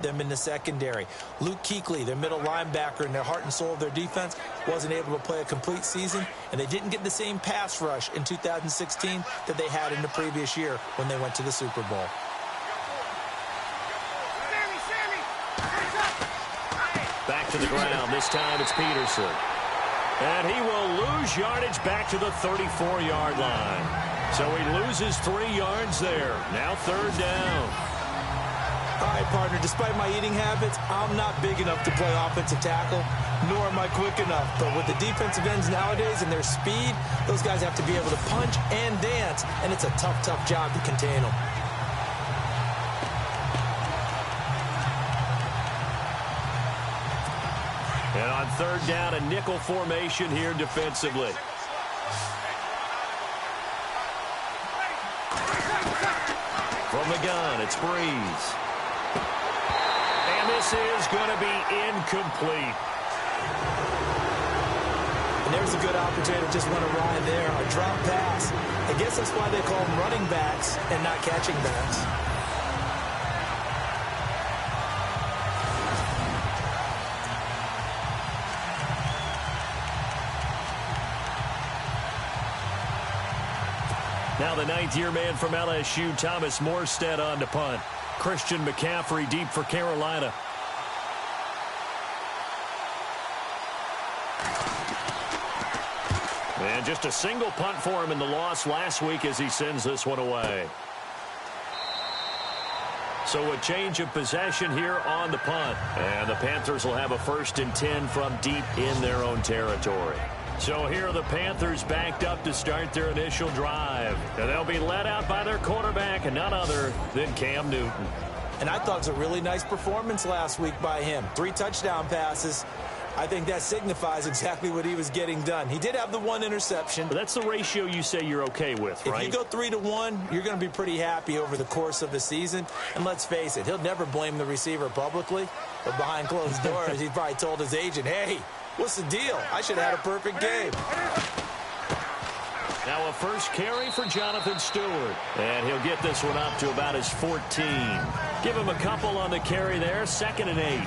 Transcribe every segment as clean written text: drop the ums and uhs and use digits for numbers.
them in the secondary. Luke Kuechly, their middle linebacker and their heart and soul of their defense, wasn't able to play a complete season, and they didn't get the same pass rush in 2016 that they had in the previous year when they went to the Super Bowl. Back to the ground. This time it's Peterson. And he will lose yardage back to the 34-yard line. So he loses 3 yards there. Now 3rd down. All right, partner, despite my eating habits, I'm not big enough to play offensive tackle, nor am I quick enough. But with the defensive ends nowadays and their speed, those guys have to be able to punch and dance, and it's a tough, tough job to contain them. And on 3rd down, a nickel formation here defensively. From the gun, it's Breeze. And this is going to be incomplete. And there's a good opportunity to just run a ride there, a drop pass. I guess that's why they call them running backs and not catching backs. Now the 9th-year man from LSU, Thomas Morstead, on to punt. Christian McCaffrey deep for Carolina. And just a single punt for him in the loss last week as he sends this one away. So a change of possession here on the punt. And the Panthers will have a 1st and 10 from deep in their own territory. So here are the Panthers backed up to start their initial drive. And they'll be led out by their quarterback and none other than Cam Newton. And I thought it was a really nice performance last week by him. 3 touchdown passes. I think that signifies exactly what he was getting done. He did have the 1 interception. But that's the ratio you say you're okay with, right? If you go 3-to-1, you're going to be pretty happy over the course of the season. And let's face it, he'll never blame the receiver publicly. But behind closed doors, he probably told his agent, hey, what's the deal? I should have had a perfect game. Now a first carry for Jonathan Stewart. And he'll get this one up to about his 14. Give him a couple on the carry there. 2nd and 8.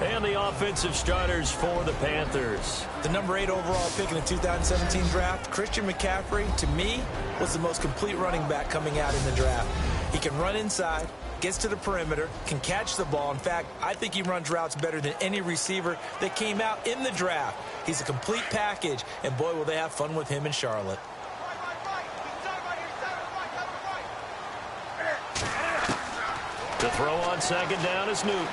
And the offensive starters for the Panthers. The number 8 overall pick in the 2017 draft, Christian McCaffrey, to me, was the most complete running back coming out in the draft. He can run inside, gets to the perimeter, can catch the ball. In fact, I think he runs routes better than any receiver that came out in the draft. He's a complete package, and boy, will they have fun with him in Charlotte. The throw on 2nd down is Newton.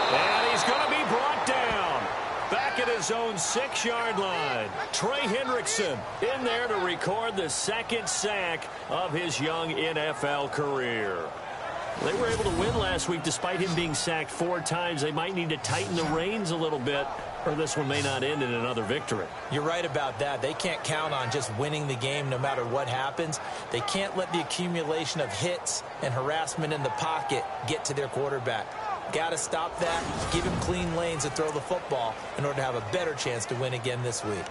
And he's going to be brought down back at his own 6-yard line. Trey Hendrickson in there to record the 2nd sack of his young NFL career. They were able to win last week despite him being sacked 4 times. They might need to tighten the reins a little bit, or this one may not end in another victory. You're right about that. They can't count on just winning the game no matter what happens. They can't let the accumulation of hits and harassment in the pocket get to their quarterback. Got to stop that, give him clean lanes to throw the football in order to have a better chance to win again this week.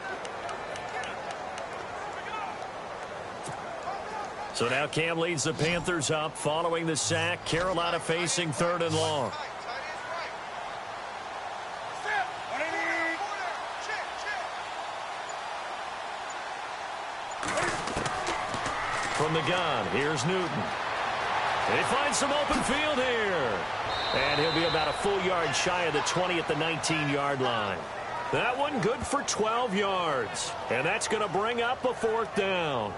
So now Cam leads the Panthers up following the sack. Carolina facing 3rd and long. From the gun, here's Newton. They find some open field here. And he'll be about a full yard shy of the 20 at the 19-yard line. That one good for 12 yards. And that's going to bring up a 4th down.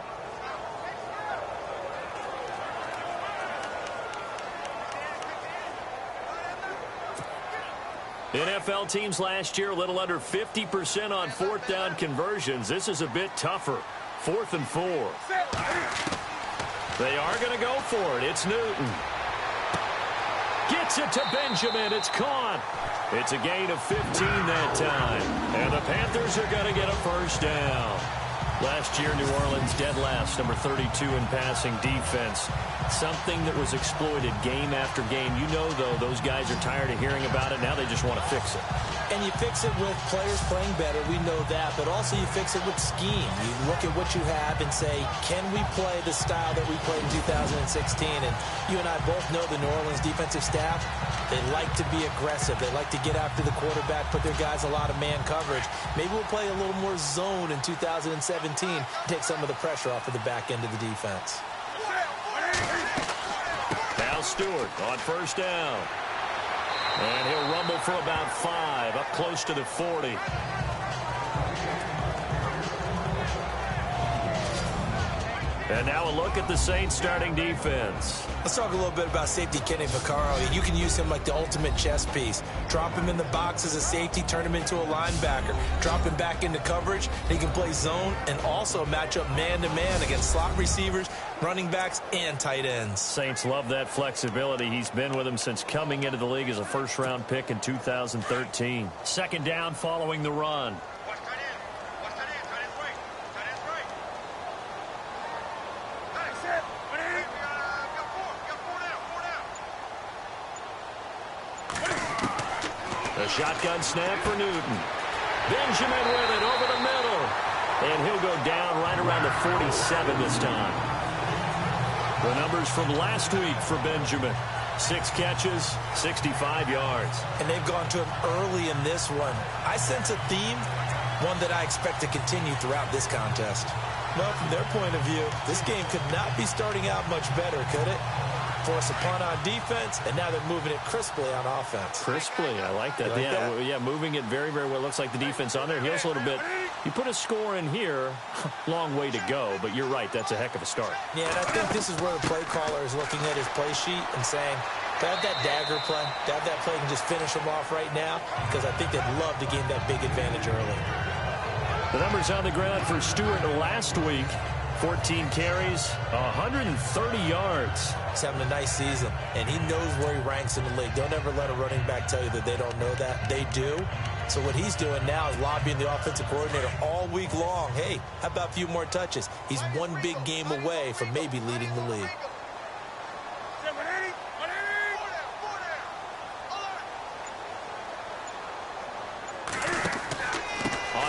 NFL teams last year a little under 50% on 4th down conversions. This is a bit tougher. 4th and 4. They are going to go for it. It's Newton. Gets it to Benjamin. It's caught. It's a gain of 15 that time. And the Panthers are going to get a 1st down. Last year, New Orleans dead last, number 32 in passing defense. Something that was exploited game after game. You know, though, those guys are tired of hearing about it. Now they just want to fix it. And you fix it with players playing better. We know that. But also you fix it with scheme. You look at what you have and say, can we play the style that we played in 2016? And you and I both know the New Orleans defensive staff, they like to be aggressive. They like to get after the quarterback, put their guys a lot of man coverage. Maybe we'll play a little more zone in 2017, take some of the pressure off of the back end of the defense. Now Stewart on first down. And he'll rumble for about 5, up close to the 40. And now a look at the Saints starting defense. Let's talk a little bit about safety Kenny Vaccaro. You can use him like the ultimate chess piece. Drop him in the box as a safety, turn him into a linebacker. Drop him back into coverage. He can play zone and also match up man-to-man against slot receivers, running backs, and tight ends. Saints love that flexibility. He's been with them since coming into the league as a first-round pick in 2013. Second down following the run. A shotgun snap for Newton. Benjamin with it over the middle. And he'll go down right around the 47 this time. The numbers from last week for Benjamin. 6 catches, 65 yards. And they've gone to him early in this one. I sense a theme, one that I expect to continue throughout this contest. Well, from their point of view, this game could not be starting out much better, could it? Force a punt on defense, and now they're moving it crisply on offense. Crisply, I like that. Yeah, moving it very, very well. Looks like the defense on their heels a little bit. You put a score in here, long way to go, but you're right, that's a heck of a start. Yeah, and I think this is where the play caller is looking at his play sheet and saying, to have that dagger play, to have that play and just finish him off right now, because I think they'd love to gain that big advantage early. The numbers on the ground for Stewart last week. 14 carries, 130 yards. He's having a nice season, and he knows where he ranks in the league. Don't ever let a running back tell you that they don't know that. They do. So what he's doing now is lobbying the offensive coordinator all week long. Hey, how about a few more touches? He's one big game away from maybe leading the league.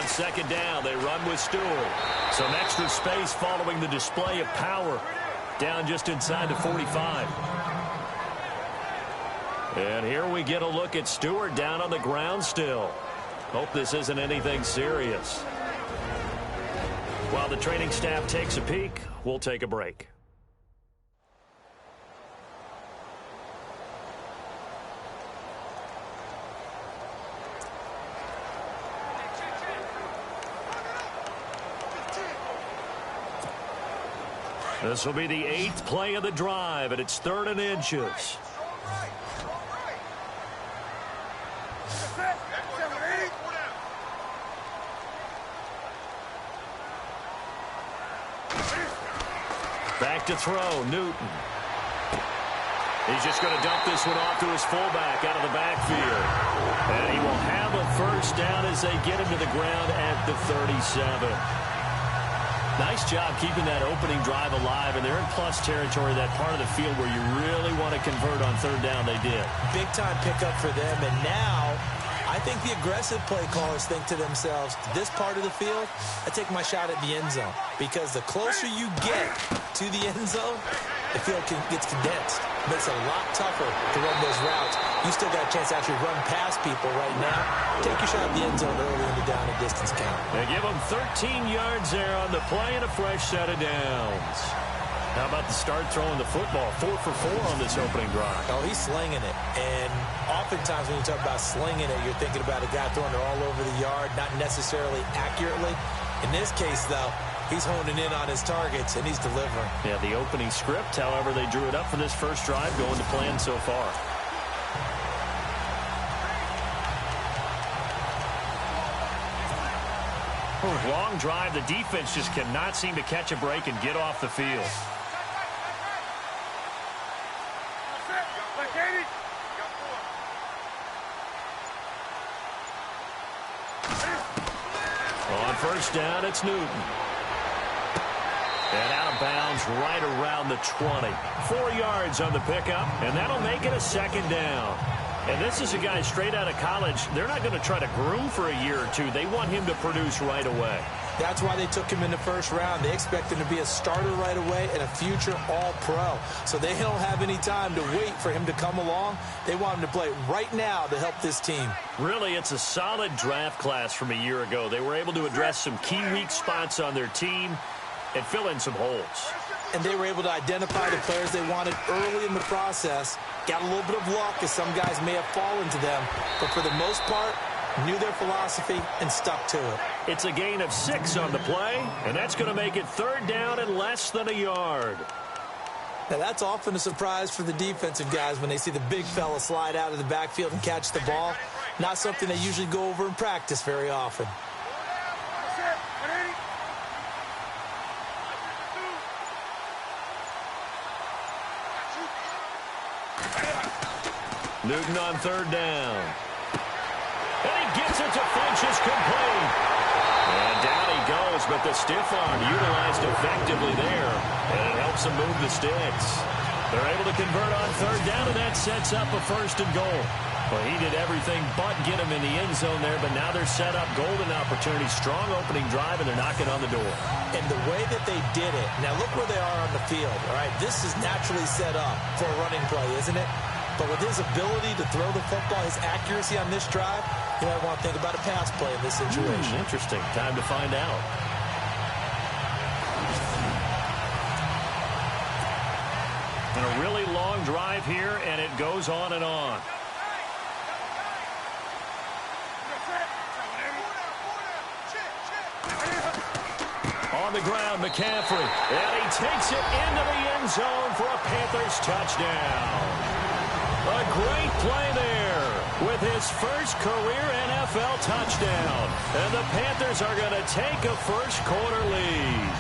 Second down, they run with Stewart. Some extra space following the display of power. Down just inside the 45. And here we get a look at Stewart down on the ground still. Hope this isn't anything serious. While the training staff takes a peek, we'll take a break. This will be the 8th play of the drive, and it's 3rd and inches. Back to throw, Newton. He's just going to dump this one off to his fullback out of the backfield. And he will have a first down as they get him to the ground at the 37. Nice job keeping that opening drive alive, and they're in plus territory, that part of the field where you really want to convert on 3rd down. They did. Big-time pickup for them, and now I think the aggressive play callers think to themselves, this part of the field, I take my shot at the end zone, because the closer you get to the end zone, the field gets condensed. Makes it a lot tougher to run those routes. You still got a chance to actually run past people right now. Take your shot at the end zone early in the down and distance count. They give them 13 yards there on the play and a fresh set of downs. How about the start throwing the football? 4 for 4 on this opening drive. Oh, he's slinging it. And oftentimes when you talk about slinging it, you're thinking about a guy throwing it all over the yard, not necessarily accurately. In this case, though, he's honing in on his targets, and he's delivering. Yeah, the opening script, however, they drew it up for this first drive, going to plan so far. Long drive. The defense just cannot seem to catch a break and get off the field. On first down, it's Newton. And out of bounds right around the 20. 4 yards on the pickup, and that'll make it a second down. And this is a guy straight out of college. They're not going to try to groom for a year or two. They want him to produce right away. That's why they took him in the first round. They expect him to be a starter right away and a future All-Pro. So they don't have any time to wait for him to come along. They want him to play right now to help this team. Really, it's a solid draft class from a year ago. They were able to address some key weak spots on their team and fill in some holes. And they were able to identify the players they wanted early in the process. Got a little bit of luck, as some guys may have fallen to them. But for the most part, knew their philosophy and stuck to it. It's a gain of 6 on the play, and that's going to make it third down and less than a yard. Now, that's often a surprise for the defensive guys when they see the big fella slide out of the backfield and catch the ball. Not something they usually go over in practice very often. Newton on third down. And he gets it to Finch, complete. And down he goes, but the stiff arm utilized effectively there. And it helps him move the sticks. They're able to convert on third down, and that sets up a first and goal. Well, he did everything but get him in the end zone there, but now they're set up golden opportunity. Strong opening drive, and they're knocking on the door. And the way that they did it, now look where they are on the field, all right? This is naturally set up for a running play, isn't it? But with his ability to throw the football, his accuracy on this drive, you might want to think about a pass play in this situation. Interesting. Time to find out. And a really long drive here, and it goes on and on. On the ground, McCaffrey. And he takes it into the end zone for a Panthers touchdown. A great play there with his first career NFL touchdown. And the Panthers are going to take a first-quarter lead.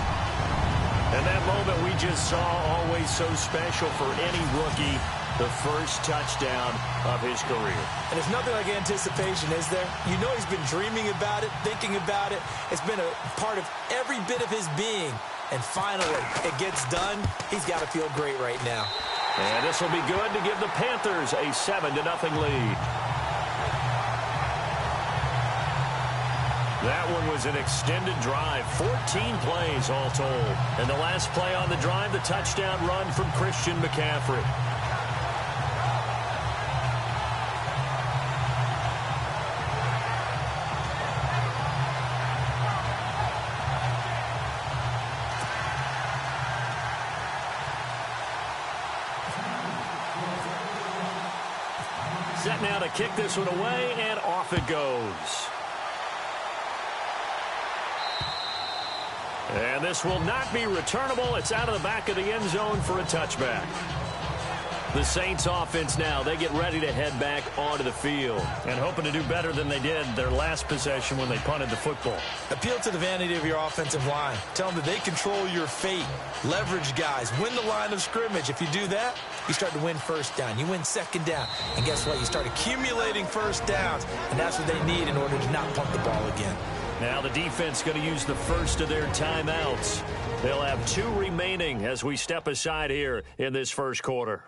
And that moment we just saw, always so special for any rookie, the first touchdown of his career. And it's nothing like anticipation, is there? You know he's been dreaming about it, thinking about it. It's been a part of every bit of his being. And finally, it gets done. He's got to feel great right now. And this will be good to give the Panthers a 7-0 lead. That one was an extended drive, 14 plays all told. And the last play on the drive, the touchdown run from Christian McCaffrey. Set now to kick this one away, and off it goes. And this will not be returnable. It's out of the back of the end zone for a touchback. The Saints offense now, they get ready to head back onto the field and hoping to do better than they did their last possession when they punted the football. Appeal to the vanity of your offensive line. Tell them that they control your fate. Leverage guys. Win the line of scrimmage. If you do that, you start to win first down. You win second down. And guess what? You start accumulating first downs. And that's what they need in order to not punt the ball again. Now the defense going to use the first of their timeouts. They'll have 2 remaining as we step aside here in this first quarter.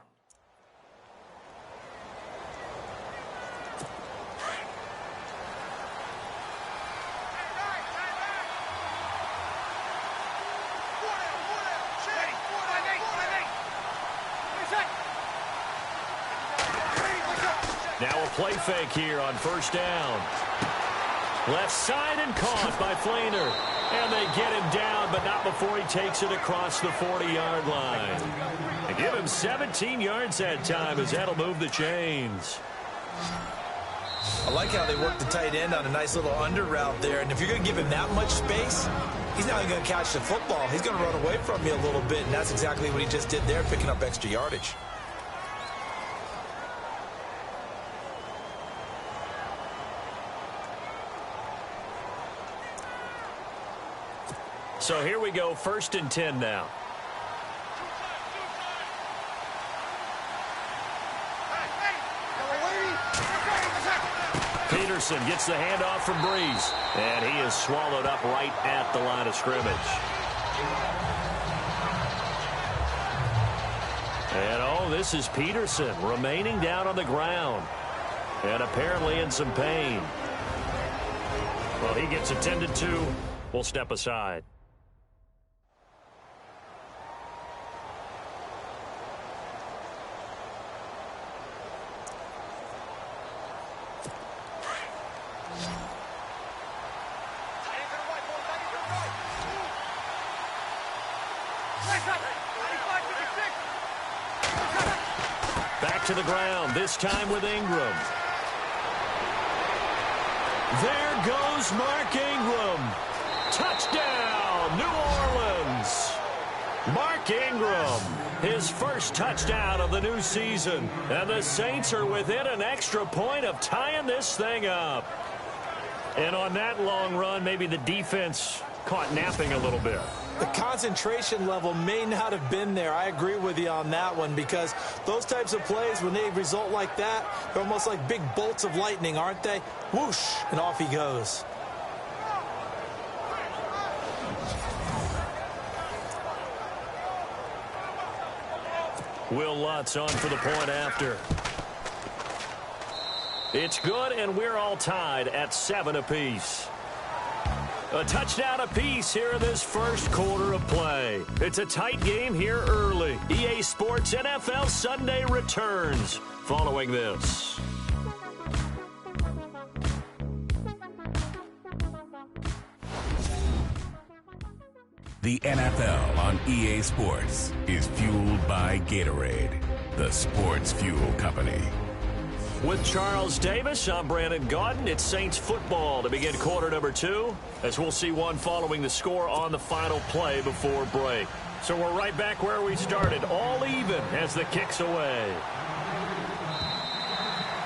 Now a play fake here on first down. Left side and caught by Flainer. And they get him down, but not before he takes it across the 40-yard line. They give him 17 yards that time as that'll move the chains. I like how they work the tight end on a nice little under route there. And if you're going to give him that much space, he's not even going to catch the football. He's going to run away from you a little bit, and that's exactly what he just did there, picking up extra yardage. So here we go, 1st and 10 now. Peterson gets the handoff from Breeze. And he is swallowed up right at the line of scrimmage. And, oh, this is Peterson remaining down on the ground and apparently in some pain. Well, he gets attended to. We'll step aside. Back to the ground, this time with Ingram. There goes Mark Ingram. Touchdown, New Orleans. Mark Ingram, his first touchdown of the new season. And the Saints are within an extra point of tying this thing up. And on that long run, maybe the defense caught napping a little bit. The concentration level may not have been there. I agree with you on that one, because those types of plays, when they result like that, they're almost like big bolts of lightning, aren't they? Whoosh, and off he goes. Will Lutz on for the point after. It's good, and we're all tied at 7 apiece. A touchdown apiece here in this first quarter of play. It's a tight game here early. EA Sports NFL Sunday returns following this. The NFL on EA Sports is fueled by Gatorade, the sports fuel company. With Charles Davis, I'm Brandon Gaudin. It's Saints football to begin quarter number 2, as we'll see one following the score on the final play before break. So we're right back where we started, all even as the kick's away.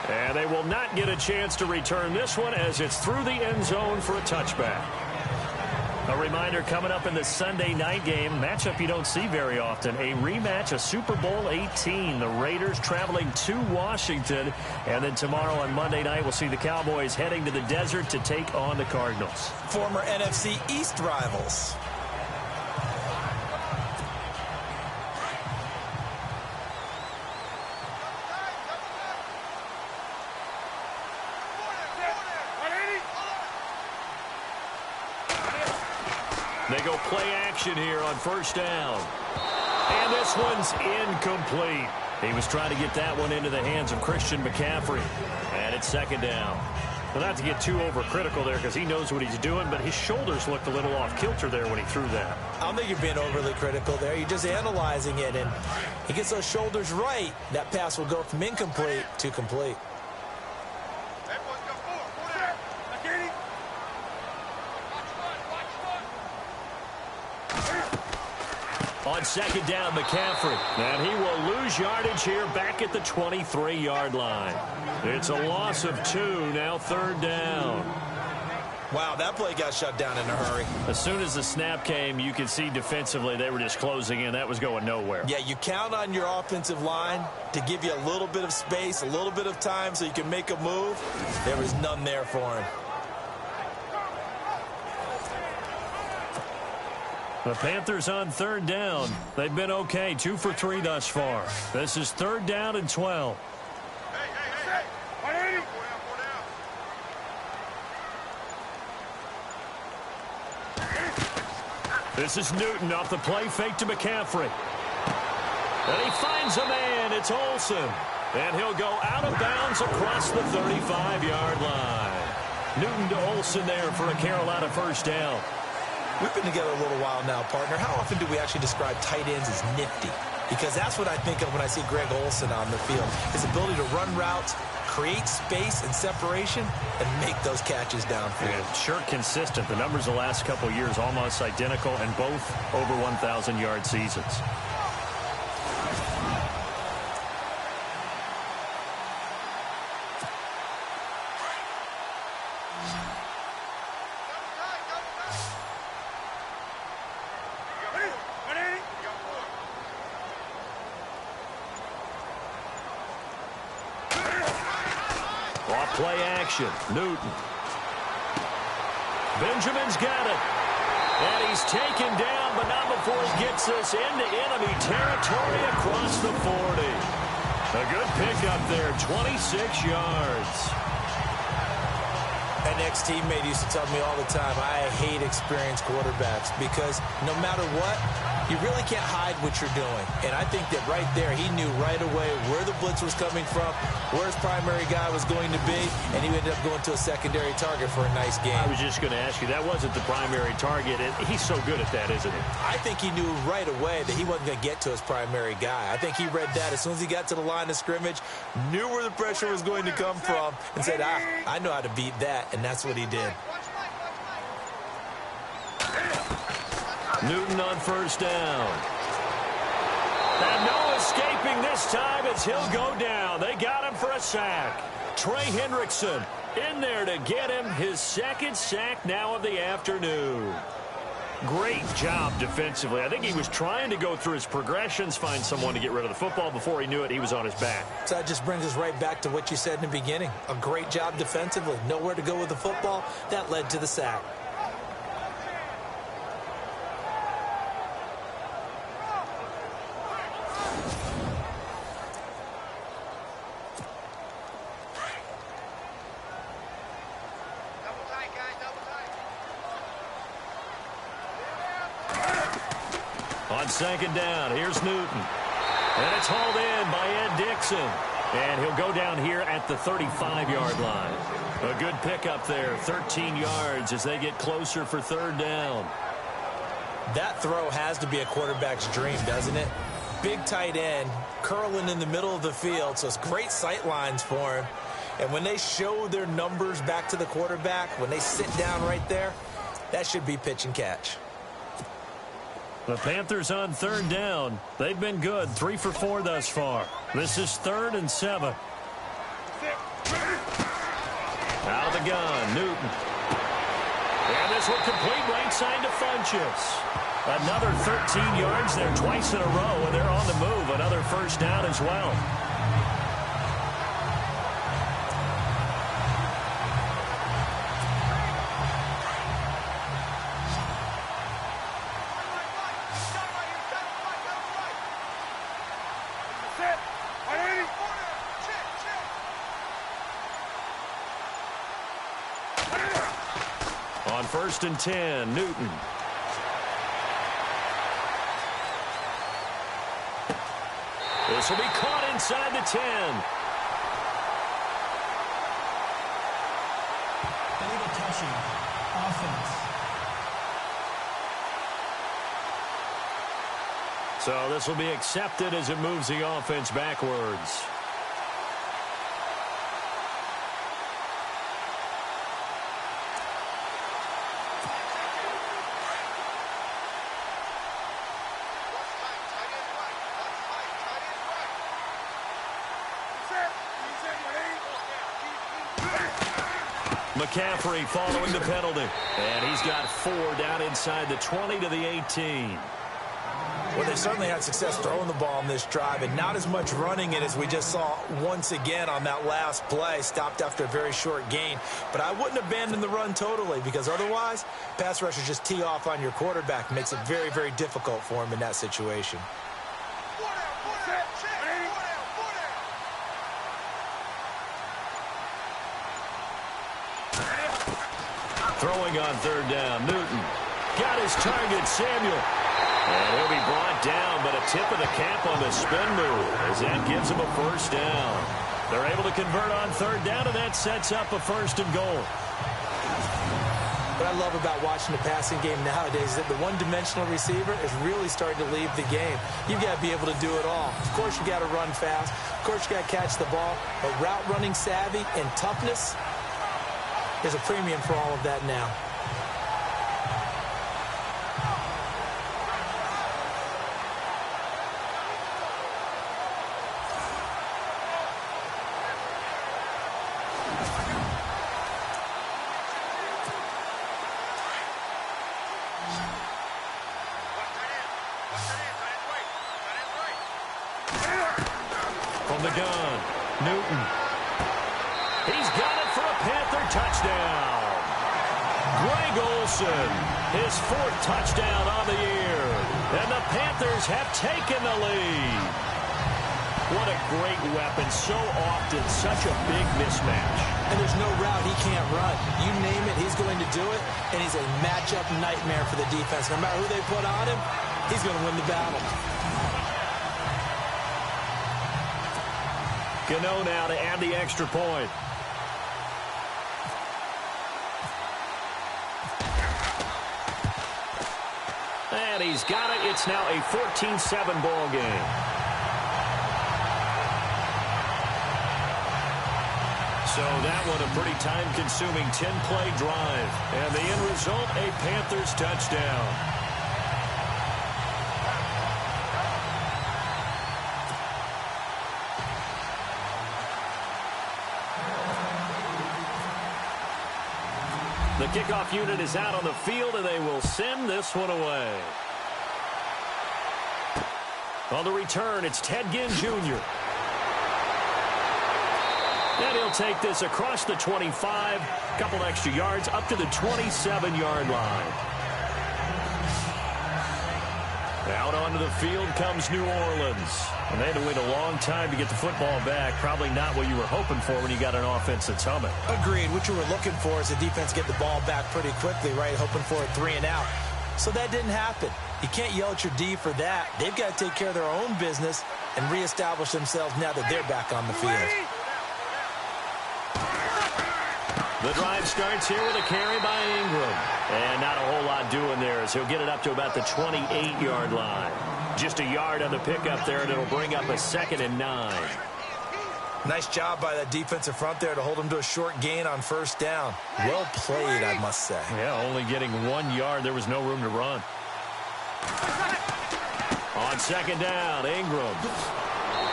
And they will not get a chance to return this one, as it's through the end zone for a touchback. A reminder, coming up in the Sunday night game, matchup you don't see very often, a rematch of Super Bowl 18. The Raiders traveling to Washington. And then tomorrow on Monday night, we'll see the Cowboys heading to the desert to take on the Cardinals. Former NFC East rivals. They go play action here on first down. And this one's incomplete. He was trying to get that one into the hands of Christian McCaffrey. And it's second down. Well, not to get too overcritical there, because he knows what he's doing, but his shoulders looked a little off kilter there when he threw that. I don't think you're being overly critical there. You're just analyzing it, and he gets those shoulders right. That pass will go from incomplete to complete. On second down, McCaffrey. And he will lose yardage here back at the 23-yard line. It's a loss of 2, now third down. Wow, that play got shut down in a hurry. As soon as the snap came, you could see defensively they were just closing in. That was going nowhere. Yeah, you count on your offensive line to give you a little bit of space, a little bit of time so you can make a move. There was none there for him. The Panthers on third down. They've been okay, 2 for 3 thus far. This is third down and 12. This is Newton off the play fake to McCaffrey. And he finds a man. It's Olsen. And he'll go out of bounds across the 35-yard line. Newton to Olsen there for a Carolina first down. We've been together a little while now, partner. How often do we actually describe tight ends as nifty? Because that's what I think of when I see Greg Olsen on the field. His ability to run routes, create space and separation, and make those catches downfield. Yeah, sure consistent. The numbers the last couple of years almost identical, and both over 1,000-yard seasons. Play action. Newton. Benjamin's got it. And he's taken down, but not before he gets us into enemy territory across the 40. A good pickup there, 26 yards. An ex-teammate used to tell me all the time, I hate experienced quarterbacks because no matter what, you really can't hide what you're doing. And I think that right there, he knew right away where the blitz was coming from, where his primary guy was going to be, and he ended up going to a secondary target for a nice game. I was just going to ask you, that wasn't the primary target. He's so good at that, isn't he? I think he knew right away that he wasn't going to get to his primary guy. I think he read that as soon as he got to the line of scrimmage, knew where the pressure was going to come from, and said, I know how to beat that, and that's what he did. Newton on first down. And no escaping this time as he'll go down. They got him for a sack. Trey Hendrickson in there to get him his second sack now of the afternoon. Great job defensively. I think he was trying to go through his progressions, find someone to get rid of the football. Before he knew it, he was on his back. So that just brings us right back to what you said in the beginning. A great job defensively. Nowhere to go with the football. That led to the sack. On second down, here's Newton. And it's hauled in by Ed Dixon. And he'll go down here at the 35-yard line. A good pickup there, 13 yards as they get closer for third down. That throw has to be a quarterback's dream, doesn't it? Big tight end, curling in the middle of the field, so it's great sight lines for him. And when they show their numbers back to the quarterback, when they sit down right there, that should be pitch and catch. The Panthers on third down. They've been good, 3 for 4 thus far. This is 3rd and 7. Out of the gun, Newton. And this will complete right side to Funchess. Another 13 yards there twice in a row, and they're on the move. Another first down as well. On 1st and 10, Newton. This will be caught inside the 10. Touching offense. So this will be accepted as it moves the offense backwards. McCaffrey following the penalty. And he's got 4 down inside the 20 to the 18. Well, they certainly had success throwing the ball on this drive, and not as much running it as we just saw once again on that last play. Stopped after a very short gain. But I wouldn't abandon the run totally, because otherwise, pass rushers just tee off on your quarterback. Makes it very, very difficult for him in that situation. Throwing on third down, Newton. Got his target, Samuel. And he'll be brought down, but a tip of the cap on the spin move as that gives him a first down. They're able to convert on third down, and that sets up a 1st and goal. What I love about watching the passing game nowadays is that the one-dimensional receiver is really starting to leave the game. You've got to be able to do it all. Of course, you got to run fast. Of course, you got to catch the ball. But route running savvy and toughness, there's a premium for all of that now. From the gun, Newton. He's got it for a Panther touchdown. Greg Olsen, his 4th touchdown on the year. And the Panthers have taken the lead. What a great weapon. So often, such a big mismatch. And there's no route he can't run. You name it, he's going to do it. And he's a matchup nightmare for the defense. No matter who they put on him, he's going to win the battle. Gano now to add the extra point. And he's got it. It's now a 14-7 ball game. So that one a pretty time-consuming 10-play drive. And the end result, a Panthers touchdown. The kickoff unit is out on the field, and they will send this one away. On the return, it's Ted Ginn Jr. And he'll take this across the 25, a couple extra yards, up to the 27-yard line. Out onto the field comes New Orleans. And they had to wait a long time to get the football back. Probably not what you were hoping for when you got an offense that's humming. Agreed. What you were looking for is the defense get the ball back pretty quickly, right? Hoping for a 3 and out. So that didn't happen. You can't yell at your D for that. They've got to take care of their own business and reestablish themselves now that they're back on the field. The drive starts here with a carry by Ingram. And not a whole lot doing there as he'll get it up to about the 28-yard line. Just a yard on the pickup there, and it'll bring up a 2nd and 9. Nice job by that defensive front there to hold him to a short gain on 1st down. Well played, I must say. Yeah, only getting 1 yard. There was no room to run. On 2nd down, Ingram.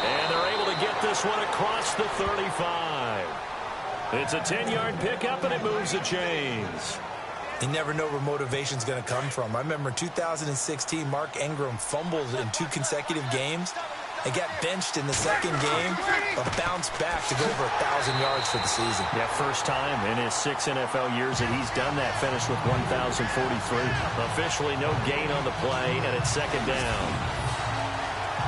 And they're able to get this one across the 35. It's a 10-yard pickup, and it moves the chains. You never know where motivation's going to come from. I remember in 2016, Mark Ingram fumbled in 2 consecutive games and got benched in the 2nd game, but bounced back to go over 1,000 yards for the season. Yeah, first time in his 6 NFL years that he's done that, finished with 1,043. Officially no gain on the play, and it's 2nd down.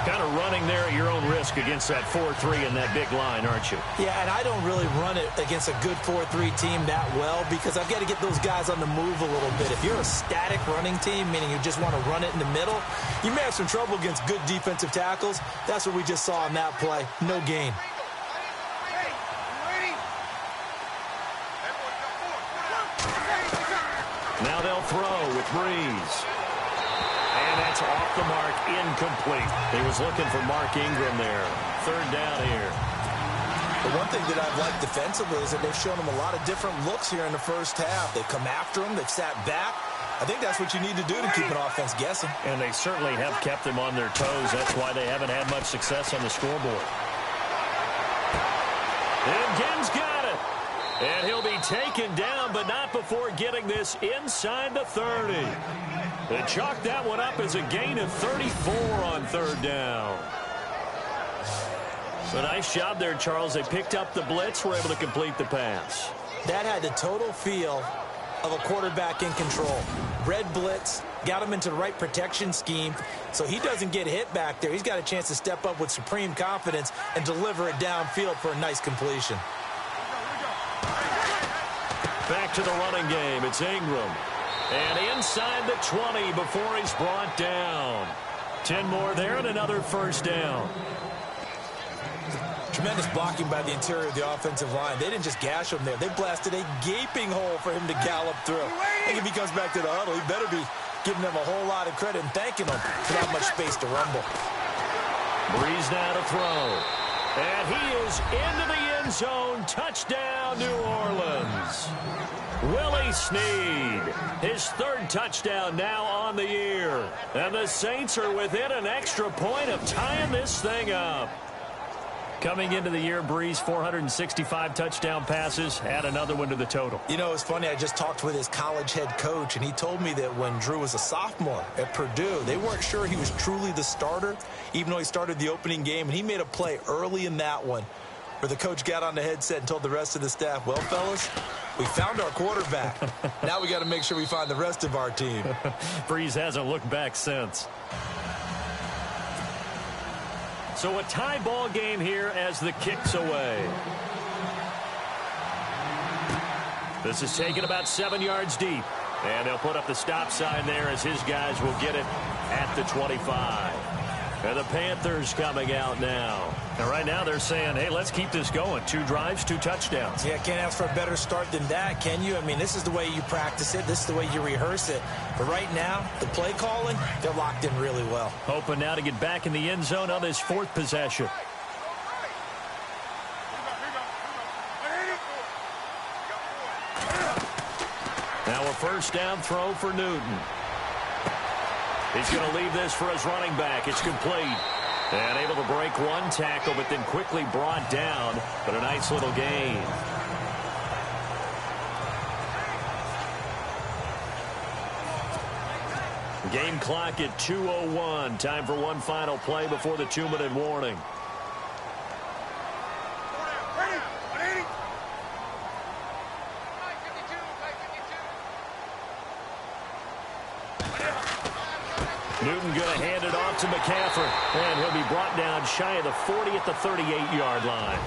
Kind of running there at your own risk against that 4-3 and that big line, aren't you? Yeah, and I don't really run it against a good 4-3 team that well because I've got to get those guys on the move a little bit. If you're a static running team, meaning you just want to run it in the middle, you may have some trouble against good defensive tackles. That's what we just saw on that play. No gain. Now they'll throw with Breeze. And that's off the mark, incomplete. He was looking for Mark Ingram there. 3rd down here. The one thing that I've liked defensively is that they've shown him a lot of different looks here in the 1st half. They've come after him. They've sat back. I think that's what you need to do to keep an offense guessing. And they certainly have kept them on their toes. That's why they haven't had much success on the scoreboard. And Ginn's got it. And he'll be taken down, but not before getting this inside the 30. They chalked that one up as a gain of 34 on 3rd down. So nice job there, Charles. They picked up the blitz, were able to complete the pass. That had the total feel of a quarterback in control. Red blitz, got him into the right protection scheme, so he doesn't get hit back there. He's got a chance to step up with supreme confidence and deliver it downfield for a nice completion. Back to the running game. It's Ingram. And inside the 20 before he's brought down. 10 more there and another 1st down. Tremendous blocking by the interior of the offensive line. They didn't just gash him there. They blasted a gaping hole for him to gallop through. I think if he comes back to the huddle, he better be giving them a whole lot of credit and thanking them for that much space to rumble. Breeze now to throw. And he is into the end zone. Touchdown, New Orleans. Willie Snead, his 3rd touchdown now on the year. And the Saints are within an extra point of tying this thing up. Coming into the year, Breeze, 465 touchdown passes, add another one to the total. You know, it's funny, I just talked with his college head coach, and he told me that when Drew was a sophomore at Purdue, they weren't sure he was truly the starter, even though he started the opening game, and he made a play early in that one where the coach got on the headset and told the rest of the staff, well, fellas, we found our quarterback. Now we got to make sure we find the rest of our team. Breeze hasn't looked back since. So a tie ball game here as the kick's away. This is taken about 7 yards deep. And they'll put up the stop sign there as his guys will get it at the 25. And the Panthers coming out now. And right now they're saying, hey, let's keep this going. 2 drives, 2 touchdowns. Yeah, can't ask for a better start than that, can you? I mean, this is the way you practice it. This is the way you rehearse it. But right now, the play calling, they're locked in really well. Hoping now to get back in the end zone on this 4th possession. Now a first down throw for Newton. He's going to leave this for his running back. It's complete. And able to break 1 tackle, but then quickly brought down. But a nice little gain. Game clock at 2:01. Time for one final play before the 2-minute warning. Newton going to hand it off to McCaffrey. And he'll be brought down shy of the 40 at the 38-yard line.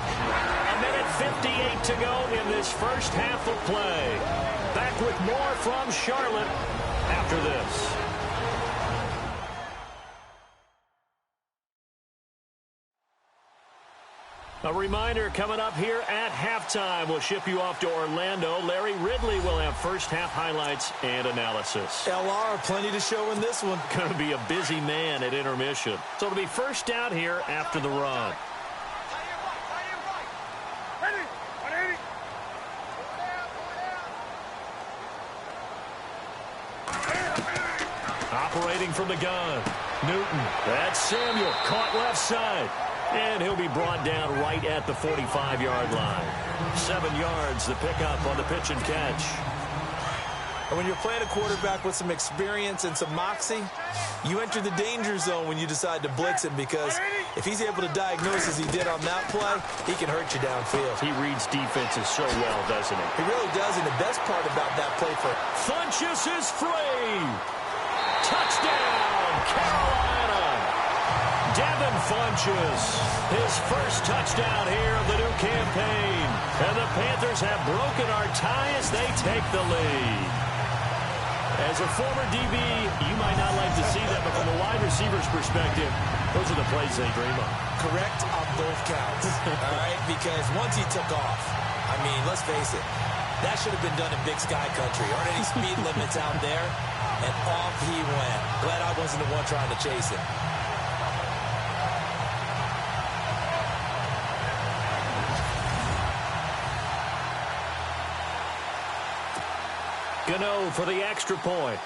1:58 to go in this first half of play. Back with more from Charlotte after this. A reminder coming up here at halftime. We'll ship you off to Orlando. Larry Ridley will have first half highlights and analysis. LR, plenty to show in this one. Going to be a busy man at intermission. So it'll be first down here after the run. Operating from the gun. Newton. That's Samuel. Caught left side. And he'll be brought down right at the 45-yard line. 7 yards, the pickup on the pitch and catch. And when you're playing a quarterback with some experience and some moxie, you enter the danger zone when you decide to blitz him, because if he's able to diagnose as he did on that play, he can hurt you downfield. He reads defenses so well, doesn't he? He really does, and the best part about that play for Funchess is free. Touchdown, Carolina. Devin Funchess, his first touchdown here of the new campaign. And the Panthers have broken our tie as they take the lead. As a former DB, you might not like to see that, but from a wide receiver's perspective, those are the plays they dream of. Correct on both counts, all right? Because once he took off, I mean, let's face it, that should have been done in Big Sky Country. Aren't any speed limits out there? And off he went. Glad I wasn't the one trying to chase him. Gano for the extra point.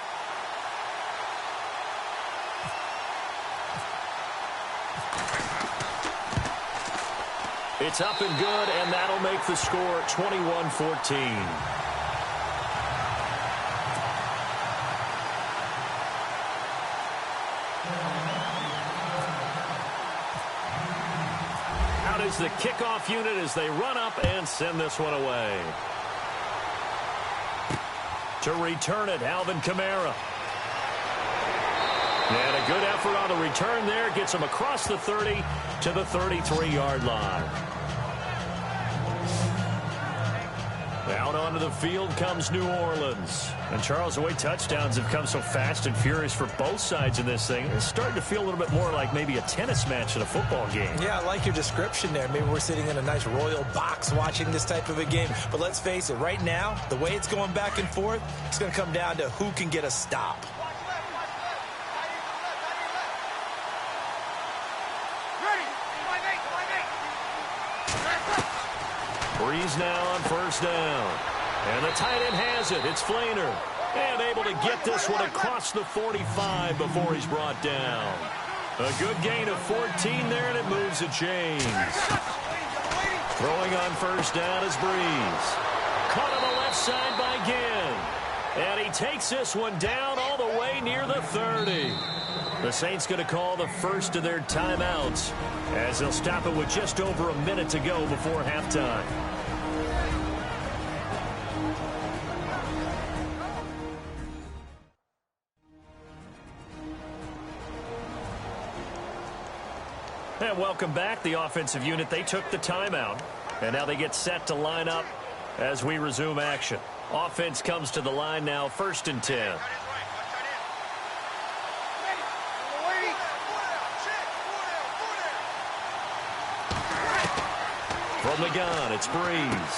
It's up and good, and that'll make the score 21-14. Out is the kickoff unit as they run up and send this one away. To return it, Alvin Kamara. And a good effort on the return there. Gets him across the 30 to the 33-yard line. Out onto the field comes New Orleans. And Charles, the way touchdowns have come so fast and furious for both sides in this thing, it's starting to feel a little bit more like maybe a tennis match in a football game. Yeah, I like your description there. Maybe we're sitting in a nice royal box watching this type of a game. But let's face it, right now, the way it's going back and forth, it's going to come down to who can get a stop. Breeze now on first down. And the tight end has it. It's Flainer. And able to get this one across the 45 before he's brought down. A good gain of 14 there, and it moves the chains. Throwing on first down is Breeze. Caught on the left side by Ginn. And he takes this one down all the way near the 30. The Saints going to call the first of their timeouts as they'll stop it with just over a minute to go before halftime. And welcome back. The offensive unit, they took the timeout. And now they get set to line up as we resume action. Offense comes to the line now, 1st and 10. From the gun, it's Breeze.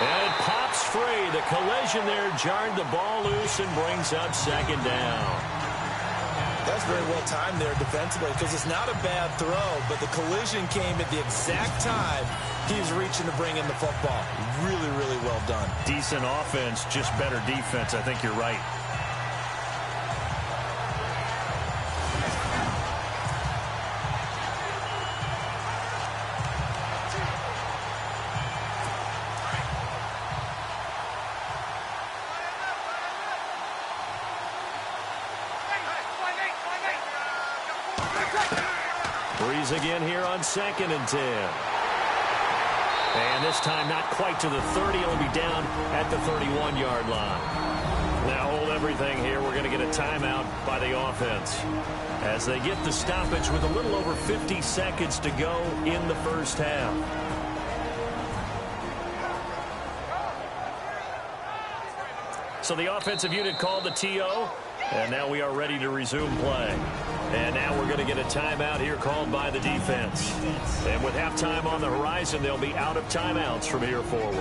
And it pops free. The collision there jarred the ball loose and brings up 2nd down. That's very well timed there defensively because it's not a bad throw, but the collision came at the exact time he was reaching to bring in the football. Really, really well done. Decent offense, just better defense. I think you're right. Breeze again here on 2nd and 10. And this time not quite to the 30. It'll be down at the 31-yard line. Now hold everything here. We're going to get a timeout by the offense as they get the stoppage with a little over 50 seconds to go in the first half. So the offensive unit called the TO, and now we are ready to resume play. And now we're going to get a timeout here called by the defense. And with halftime on the horizon, they'll be out of timeouts from here forward.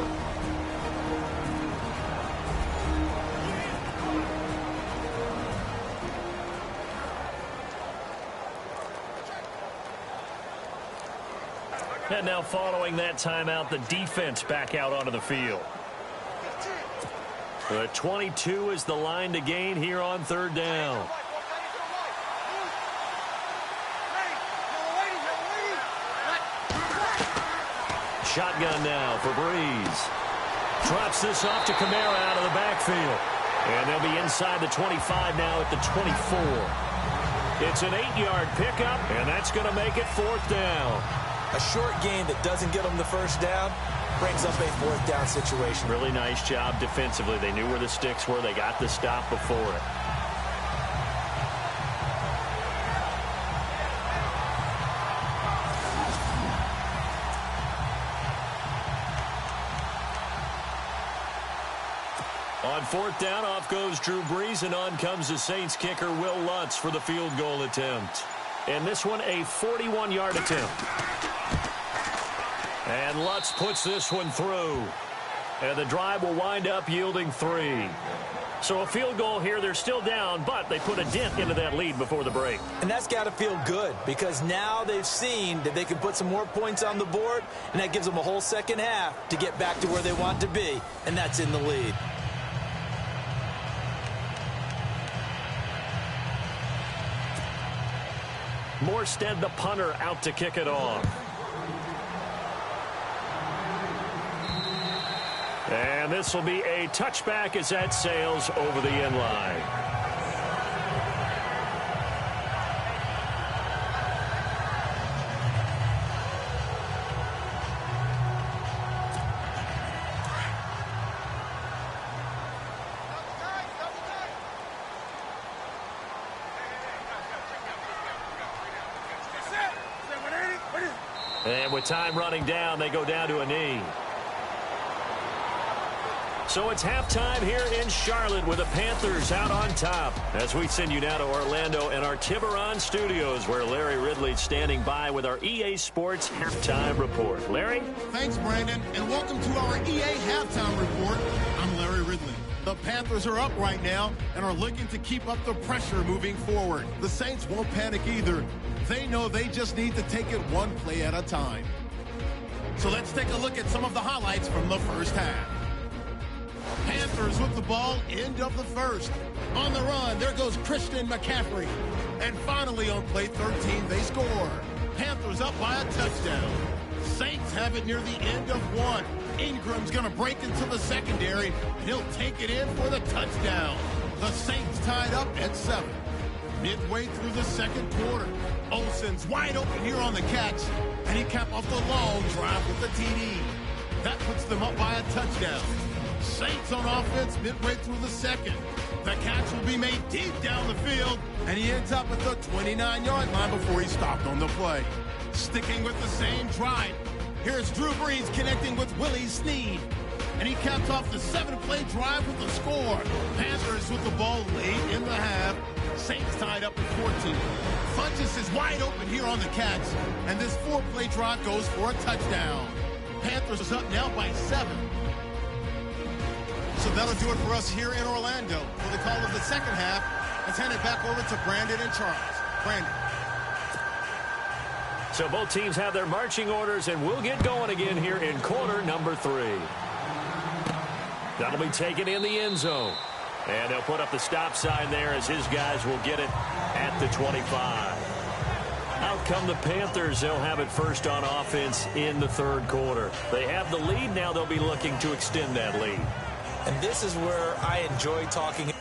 And now following that timeout, the defense back out onto the field. The 22 is the line to gain here on 3rd down. Shotgun now for Breeze. Drops this off to Kamara out of the backfield. And they'll be inside the 25 now at the 24. It's an 8-yard pickup, and that's going to make it 4th down. A short gain that doesn't get them the first down brings up a 4th down situation. Really nice job defensively. They knew where the sticks were. They got the stop before it. On 4th down, off goes Drew Brees, and on comes the Saints kicker, Will Lutz, for the field goal attempt. And this one, a 41-yard attempt. And Lutz puts this one through. And the drive will wind up yielding 3. So a field goal here. They're still down, but they put a dent into that lead before the break. And that's got to feel good because now they've seen that they can put some more points on the board, and that gives them a whole second half to get back to where they want to be, and that's in the lead. Morstead, the punter, out to kick it off. And this will be a touchback as that sails over the end line. And with time running down, they go down to a knee. So it's halftime here in Charlotte with the Panthers out on top. As we send you now to Orlando and our Tiburon studios, where Larry Ridley's standing by with our EA Sports Halftime Report. Larry? Thanks, Brandon, and welcome to our EA Halftime Report. I'm Larry Ridley. The Panthers are up right now and are looking to keep up the pressure moving forward. The Saints won't panic either. They know they just need to take it one play at a time. So let's take a look at some of the highlights from the first half. Panthers with the ball, end of the first. On the run, there goes Christian McCaffrey. And finally on play 13, they score. Panthers up by a touchdown. Saints have it near the end of one. Ingram's going to break into the secondary, and he'll take it in for the touchdown. The Saints tied up at 7. Midway through the second quarter, Olsen's wide open here on the catch, and he capped off the long drive with the TD. That puts them up by a touchdown. Saints on offense midway through the second. The catch will be made deep down the field, and he ends up at the 29-yard line before he stopped on the play. Sticking with the same drive, here's Drew Brees connecting with Willie Snead. And he caps off the 7-play drive with the score. Panthers with the ball late in the half. Saints tied up at 14. Funchess is wide open here on the catch, and this 4-play drive goes for a touchdown. Panthers is up now by 7. So that'll do it for us here in Orlando. For the call of the second half, let's hand it back over to Brandon and Charles. Brandon. So both teams have their marching orders, and we'll get going again here in quarter number 3. That'll be taken in the end zone. And they'll put up the stop sign there as his guys will get it at the 25. Out come the Panthers. They'll have it first on offense in the third quarter. They have the lead. Now they'll be looking to extend that lead. And this is where I enjoy talking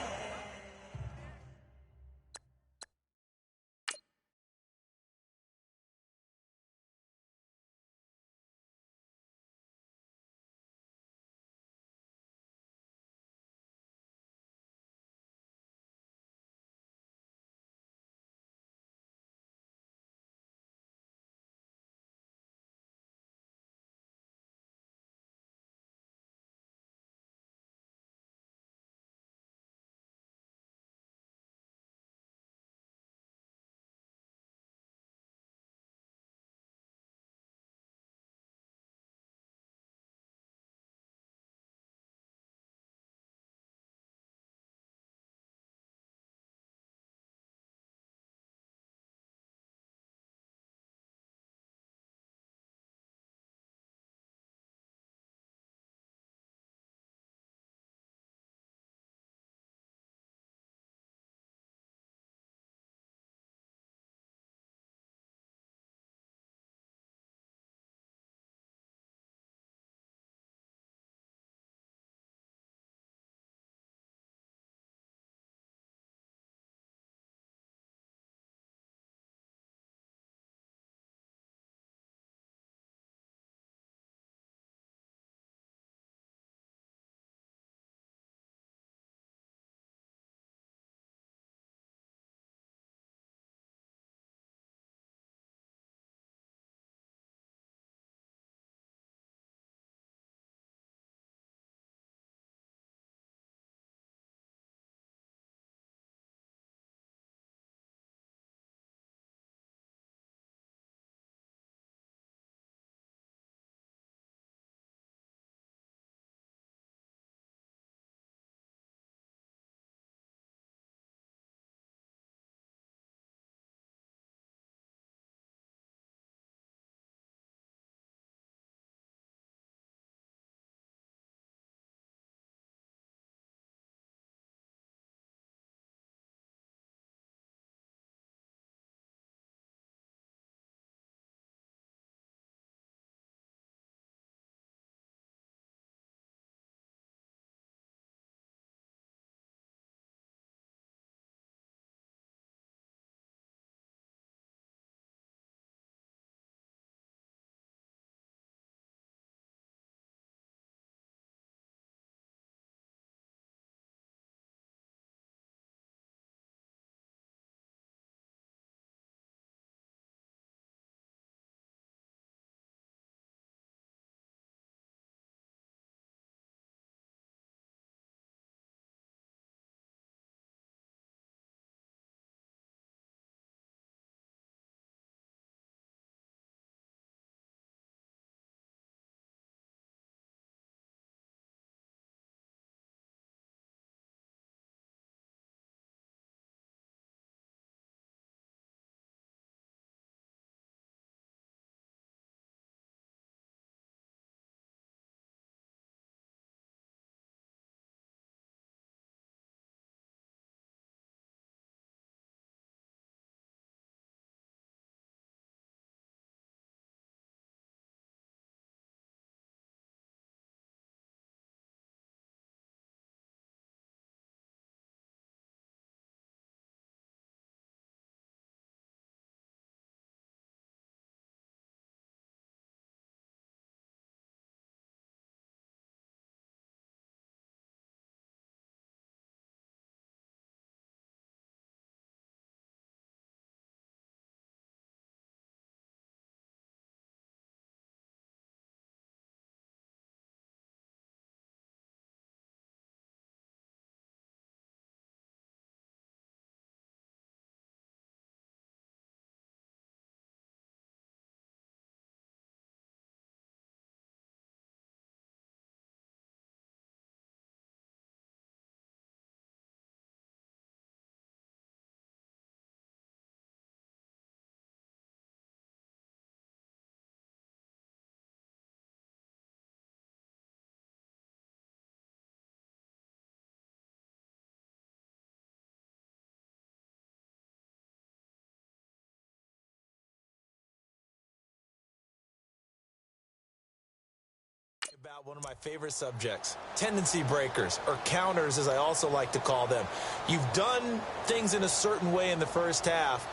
about one of my favorite subjects, tendency breakers, or counters as I also like to call them. You've done things in a certain way in the first half,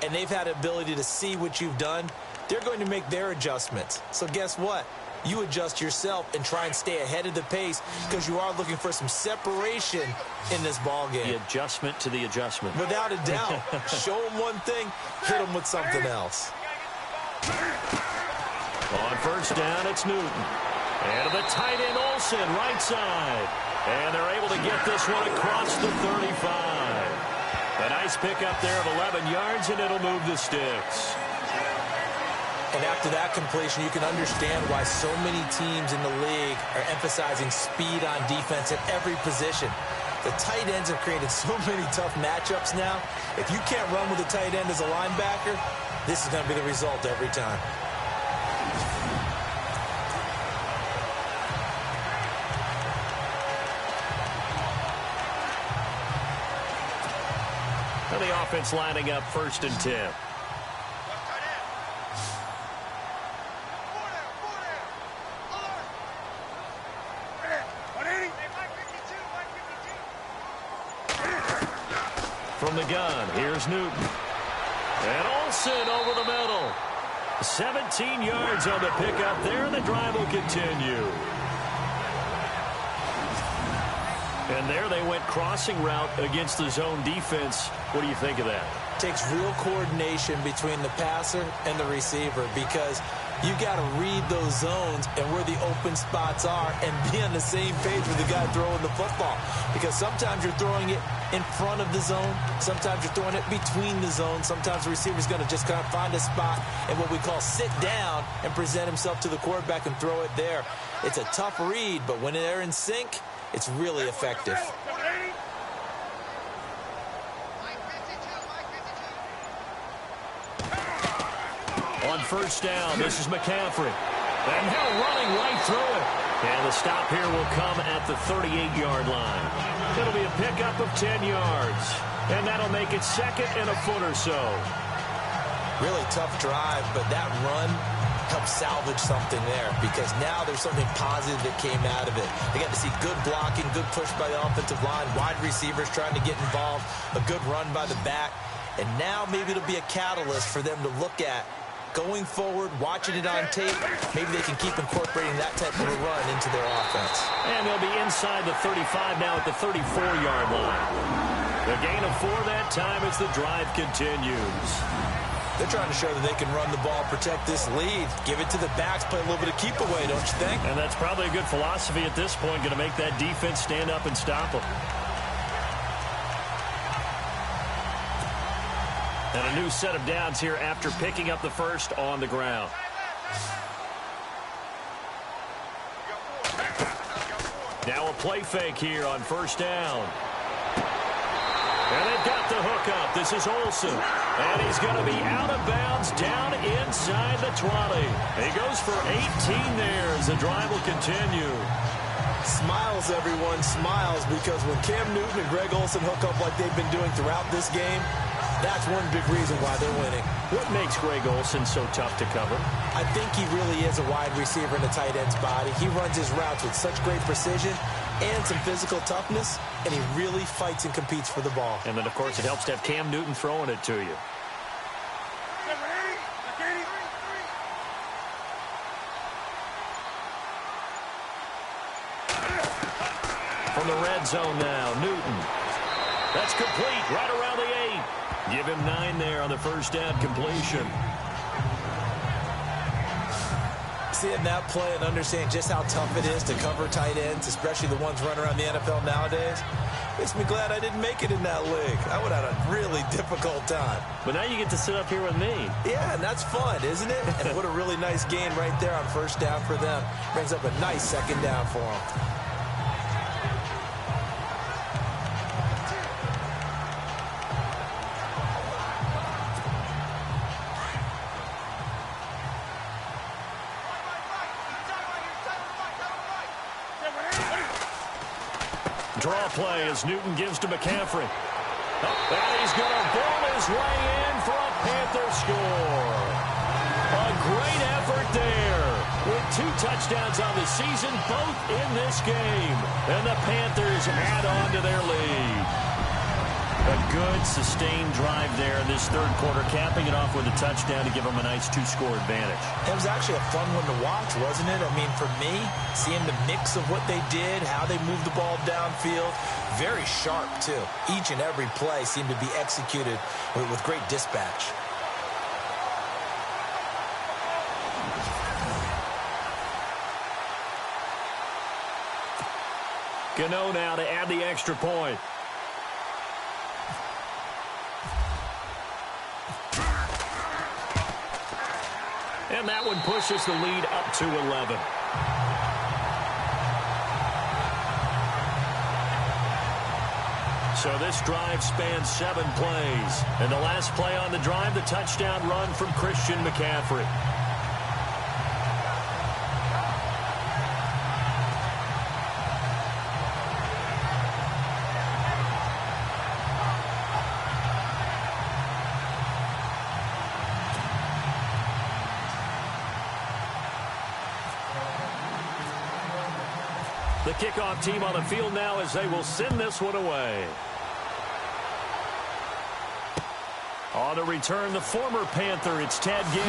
and they've had the ability to see what you've done. They're going to make their adjustments. So guess what? You adjust yourself and try and stay ahead of the pace because you are looking for some separation in this ball game. The adjustment to the adjustment. Without a doubt. Show them one thing, hit them with something else. On first down, it's Newton. And to the tight end, Olsen, right side. And they're able to get this one across the 35. A nice pickup there of 11 yards, and it'll move the sticks. And after that completion, you can understand why so many teams in the league are emphasizing speed on defense at every position. The tight ends have created so many tough matchups now. If you can't run with a tight end as a linebacker, this is going to be the result every time. And the offense lining up 1st and 10. From the gun, here's Newton. And Olsen over the middle. 17 yards on the pickup there, and the drive will continue. And there they went crossing route against the zone defense. What do you think of that? Takes real coordination between the passer and the receiver because you got to read those zones and where the open spots are and be on the same page with the guy throwing the football. Because sometimes you're throwing it in front of the zone. Sometimes you're throwing it between the zones. Sometimes the receiver's going to just kind of find a spot and what we call sit down and present himself to the quarterback and throw it there. It's a tough read, but when they're in sync, it's really effective. On first down, this is McCaffrey. And they're running right through it. And the stop here will come at the 38-yard line. It'll be a pickup of 10 yards. And that'll make it 2nd and a foot or so. Really tough drive, but that run helped salvage something there because now there's something positive that came out of it. They got to see good blocking, good push by the offensive line, wide receivers trying to get involved, a good run by the back. And now maybe it'll be a catalyst for them to look at going forward, watching it on tape. Maybe they can keep incorporating that type of a run into their offense. And they'll be inside the 35 now at the 34-yard line. The gain of 4 that time as the drive continues. They're trying to show that they can run the ball, protect this lead, give it to the backs, play a little bit of keep away, don't you think? And that's probably a good philosophy at this point, going to make that defense stand up and stop them. And a new set of downs here after picking up the first on the ground. Now a play fake here on first down. And they've got the hook up. This is Olsen. And he's going to be out of bounds down inside the 20. He goes for 18 there as the drive will continue. Smiles, everyone, smiles, because when Cam Newton and Greg Olsen hook up like they've been doing throughout this game, that's one big reason why they're winning. What makes Greg Olsen so tough to cover? I think he really is a wide receiver in the tight end's body. He runs his routes with such great precision and some physical toughness, and he really fights and competes for the ball. And then, of course, it helps to have Cam Newton throwing it to you. From the red zone now, Newton. That's complete right around the 8. Give him 9 there on the first down completion. Seeing that play and understanding just how tough it is to cover tight ends, especially the ones running around the NFL nowadays, makes me glad I didn't make it in that league. I would have had a really difficult time. But now you get to sit up here with me. Yeah, and that's fun, isn't it? And what a really nice gain right there on first down for them. Brings up a nice 2nd down for them. Draw play as Newton gives to McCaffrey. And he's going to ball his way in for a Panther score. A great effort there. with 2 touchdowns on the season, both in this game. And the Panthers add on to their lead. A good, sustained drive there in this third quarter, capping it off with a touchdown to give them a nice 2-score advantage. It was actually a fun one to watch, wasn't it? I mean, for me, seeing the mix of what they did, how they moved the ball downfield, very sharp, too. Each and every play seemed to be executed with great dispatch. Gano now to add the extra point. And that one pushes the lead up to 11. So this drive spans 7 plays. And the last play on the drive, the touchdown run from Christian McCaffrey. The kickoff team on the field now as they will send this one away. On the return, the former Panther, it's Ted Ginn.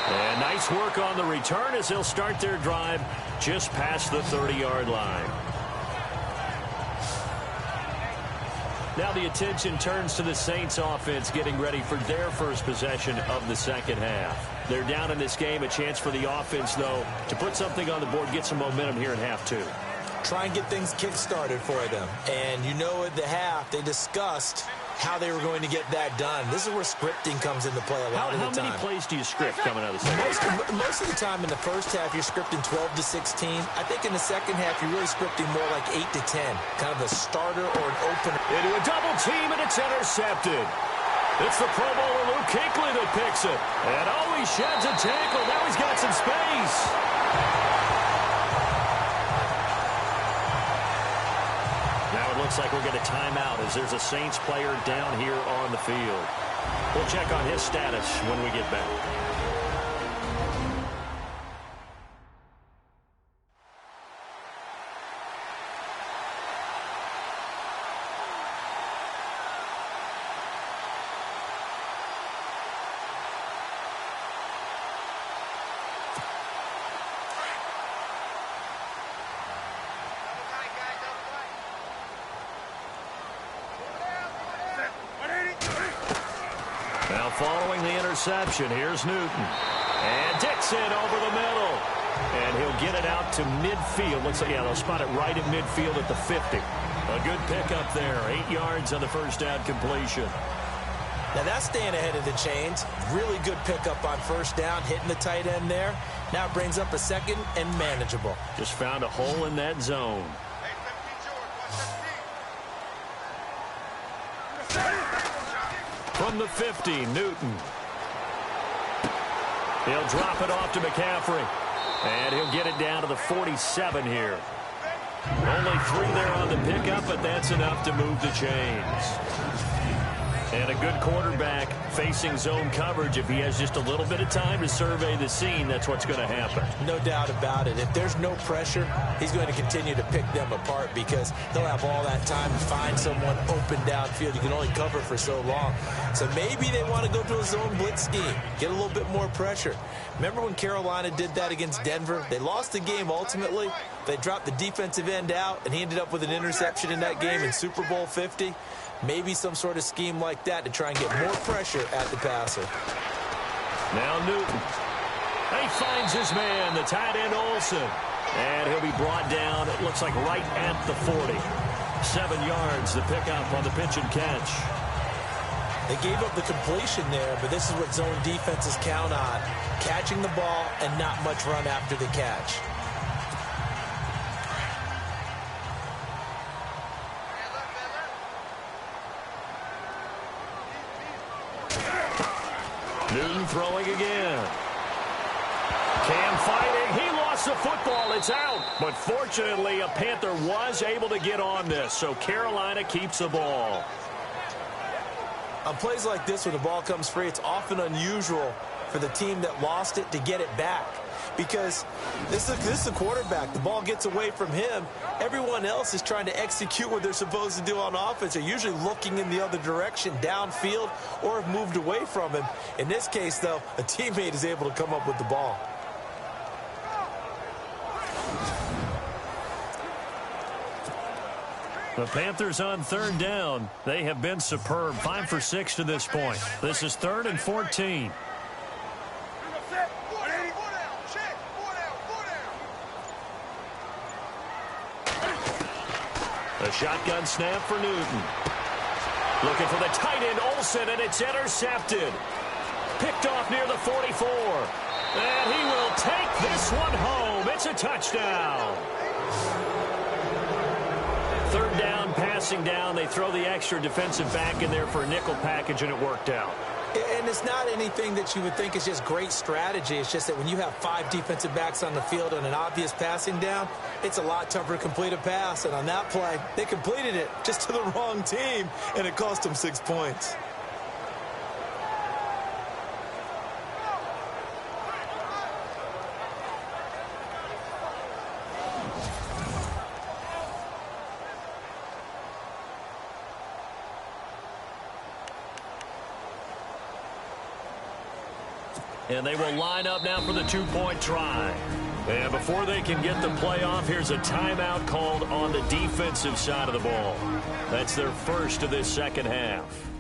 And nice work on the return as they'll start their drive just past the 30-yard line. Now the attention turns to the Saints offense getting ready for their first possession of the second half. They're down in this game. A chance for the offense, though, to put something on the board, get some momentum here in half 2. Try and get things kick-started for them. And you know at the half, they discussed how they were going to get that done. This is where scripting comes into play a lot of the time. How many plays do you script coming out of the second half? Most of the time in the first half, you're scripting 12 to 16. I think in the second half, you're really scripting more like 8 to 10. Kind of a starter or an opener. Into a double team, and it's intercepted. It's the Pro Bowler Luke Kuechly that picks it. And oh, he sheds a tackle. Now he's got some space. Now it looks like we'll get a timeout as there's a Saints player down here on the field. We'll check on his status when we get back. Now following the interception, here's Newton. And Dixon over the middle. And he'll get it out to midfield. Looks like, yeah, they'll spot it right at midfield at the 50. A good pickup there. 8 yards on the first down completion. Now that's staying ahead of the chains. Really good pickup on first down, hitting the tight end there. Now it brings up a second and manageable. Just found a hole in that zone. From the 50, Newton. He'll drop it off to McCaffrey. And he'll get it down to the 47 here. Only 3 there on the pickup, but that's enough to move the chains. And a good quarterback facing zone coverage. If he has just a little bit of time to survey the scene, that's what's going to happen. No doubt about it. If there's no pressure, he's going to continue to pick them apart because he'll have all that time to find someone open downfield. You can only cover for so long. So maybe they want to go to a zone blitz scheme, get a little bit more pressure. Remember when Carolina did that against Denver? They lost the game ultimately. They dropped the defensive end out, and he ended up with an interception in that game in Super Bowl 50. Maybe some sort of scheme like that to try and get more pressure at the passer. Now Newton. He finds his man, the tight end Olsen. And he'll be brought down, it looks like right at the 40. 7 yards, the pickup on the pitch and catch. They gave up the completion there, but this is what zone defenses count on. Catching the ball and not much run after the catch. Newton throwing again. Cam fighting. He lost the football. It's out. But fortunately, a Panther was able to get on this, so Carolina keeps the ball. On plays like this, when the ball comes free, it's often unusual for the team that lost it to get it back. because this is a quarterback. The ball gets away from him. Everyone else is trying to execute what they're supposed to do on offense. They're usually looking in the other direction, downfield, or have moved away from him. In this case, though, a teammate is able to come up with the ball. The Panthers on third down. They have been superb. 5 for 6 to this point. This is 3rd and 14. A shotgun snap for Newton. Looking for the tight end, Olsen, and it's intercepted. Picked off near the 44. And he will take this one home. It's a touchdown. Third down, passing down. They throw the extra defensive back in there for a nickel package, and it worked out. And it's not anything that you would think is just great strategy. It's just that when you have 5 defensive backs on the field on an obvious passing down, it's a lot tougher to complete a pass. And on that play, they completed it just to the wrong team, and it cost them 6 points. And they will line up now for the 2-point try. And before they can get the play off, here's a timeout called on the defensive side of the ball. That's their first of this second half.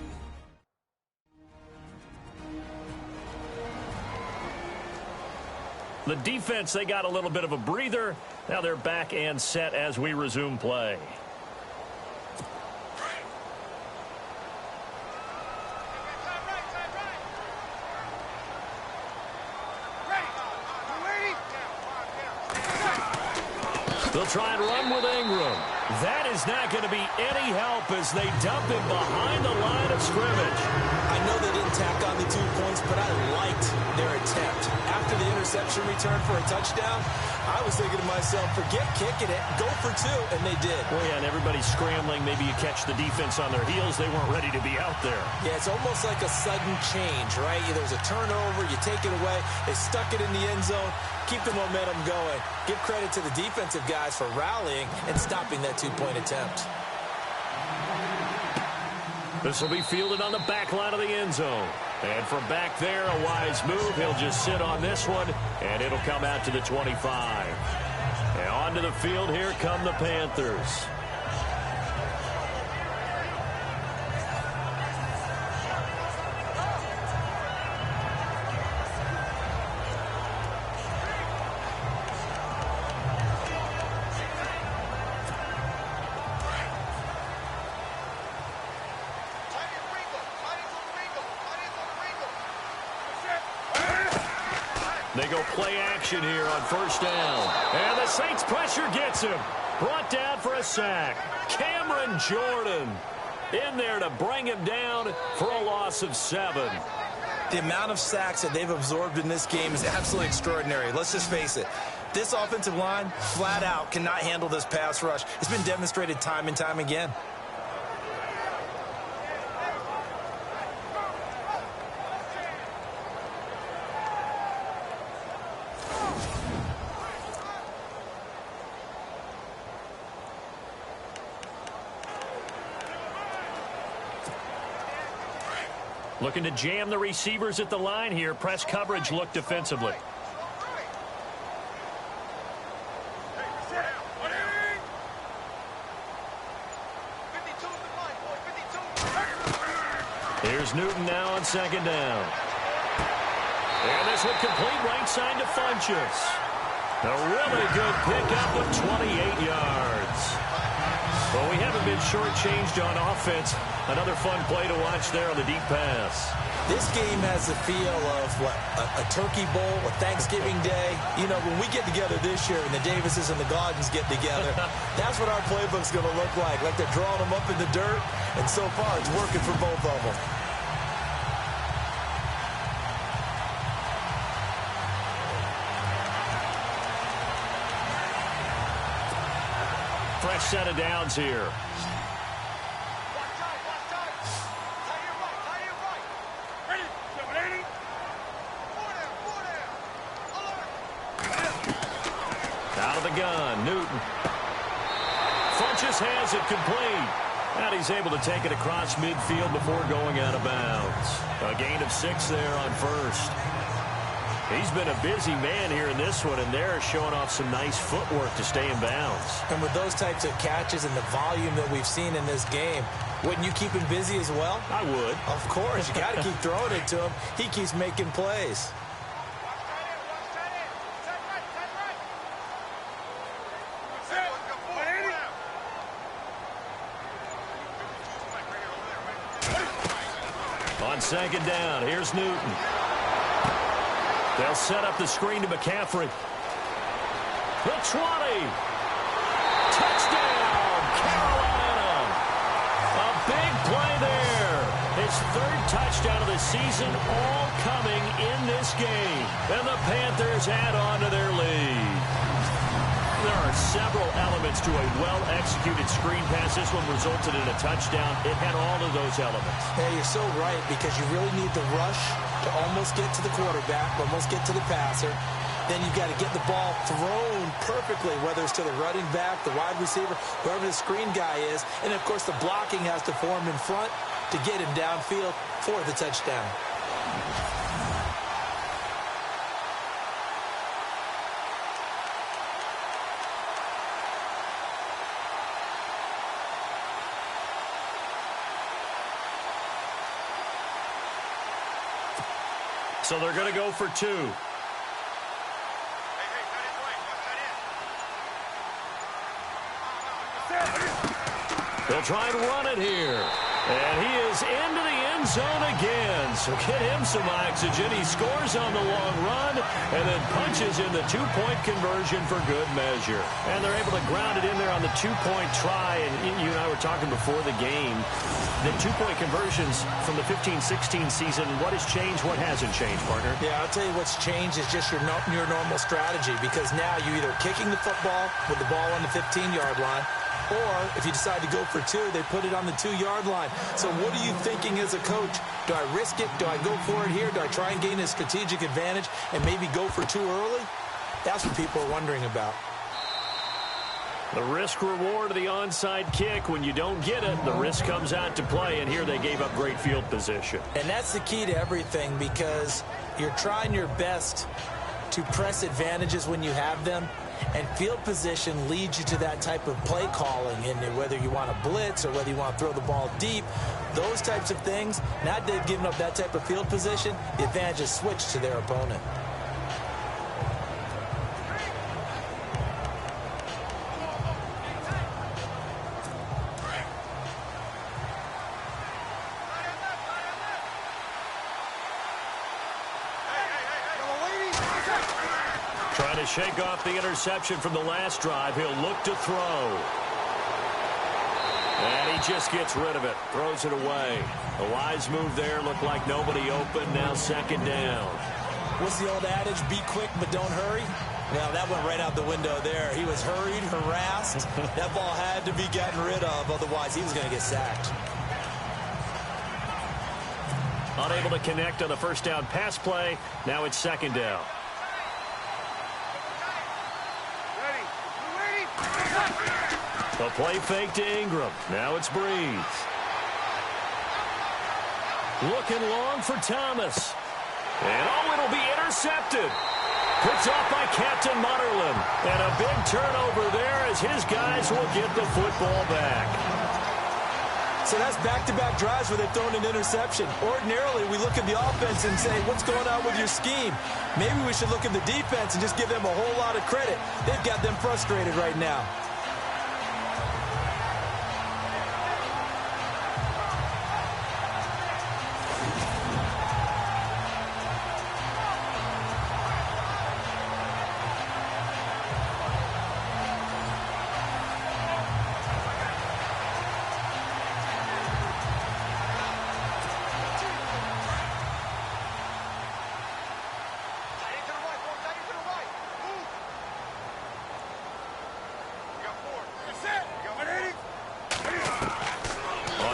The defense, they got a little bit of a breather. Now they're back and set as we resume play. They'll try and run with Ingram. That is not going to be any help as they dump him behind the line of scrimmage. I know they didn't tack on the 2 points, but I liked their attempt. After the interception return for a touchdown, I was thinking to myself, forget kicking it, go for 2, and they did. Well, yeah, and everybody's scrambling. Maybe you catch the defense on their heels. They weren't ready to be out there. Yeah, it's almost like a sudden change, right? There's a turnover, you take it away, they stuck it in the end zone. Keep the momentum going. Give credit to the defensive guys for rallying and stopping that 2-point attempt. This will be fielded on the back line of the end zone. And from back there, a wise move. He'll just sit on this one, and it'll come out to the 25. And onto the field, here come the Panthers. They go play action here on first down. And the Saints pressure gets him. Brought down for a sack. Cameron Jordan in there to bring him down for a loss of 7. The amount of sacks that they've absorbed in this game is absolutely extraordinary. Let's just face it. This offensive line, flat out, cannot handle this pass rush. It's been demonstrated time and time again. Looking to jam the receivers at the line here. Press coverage look defensively. Here's Newton now on second down. And this one complete right side to Funchess. A really good pickup of 28 yards. Well, we haven't been shortchanged on offense. Another fun play to watch there on the deep pass. This game has the feel of, what, a turkey bowl, a Thanksgiving day. You know, when we get together this year and the Davises and the Gaudens get together, that's what our playbook's going to look like. Like they're drawing them up in the dirt, and so far it's working for both of them. Fresh set of downs here. Newton. Funches has it complete. And he's able to take it across midfield before going out of bounds. A gain of 6 there on first. He's been a busy man here in this one, and they're showing off some nice footwork to stay in bounds. And with those types of catches and the volume that we've seen in this game, wouldn't you keep him busy as well? I would. Of course. You got to keep throwing it to him. He keeps making plays. On second down, here's Newton. They'll set up the screen to McCaffrey. The 20. Touchdown, Carolina. A big play there. His 3rd touchdown of the season, all coming in this game. And the Panthers add on to their lead. There are several elements to a well-executed screen pass. This one resulted in a touchdown. It had all of those elements. Yeah, you're so right, because you really need the rush to almost get to the quarterback, almost get to the passer. Then you've got to get the ball thrown perfectly, whether it's to the running back, the wide receiver, whoever the screen guy is. And, of course, the blocking has to form in front to get him downfield for the touchdown. So they're going to go for 2. They'll try and run it here. And he is into the end zone again. So get him some oxygen. He scores on the long run and then punches in the 2-point conversion for good measure. And they're able to ground it in there on the 2-point try. And you and I were talking before the game. The 2-point conversions from the 15-16 season, what has changed, what hasn't changed, partner? Yeah, I'll tell you what's changed is just your normal strategy, because now you're either kicking the football with the ball on the 15-yard line, or if you decide to go for 2, they put it on the 2-yard line. So what are you thinking as a coach? Do I risk it? Do I go for it here? Do I try and gain a strategic advantage and maybe go for 2 early? That's what people are wondering about. The risk-reward of the onside kick. When you don't get it, the risk comes out to play, and here they gave up great field position. And that's the key to everything, because you're trying your best to press advantages when you have them, and field position leads you to that type of play calling. And whether you want to blitz or whether you want to throw the ball deep, those types of things, now that they've given up that type of field position, the advantage is switched to their opponent. Trying to shake off the interception from the last drive. He'll look to throw. And he just gets rid of it. Throws it away. A wise move there. Looked like nobody open. Now second down. What's the old adage? Be quick, but don't hurry. Well, that went right out the window there. He was hurried, harassed. That ball had to be gotten rid of. Otherwise, he was going to get sacked. Unable to connect on the first down pass play. Now it's second down. A play fake to Ingram. Now it's Breeze. Looking long for Thomas. And it'll be intercepted. Picked off by Captain Mutterland. And a big turnover there as his guys will get the football back. So that's back-to-back drives where they've thrown an interception. Ordinarily, we look at the offense and say, what's going on with your scheme? Maybe we should look at the defense and just give them a whole lot of credit. They've got them frustrated right now.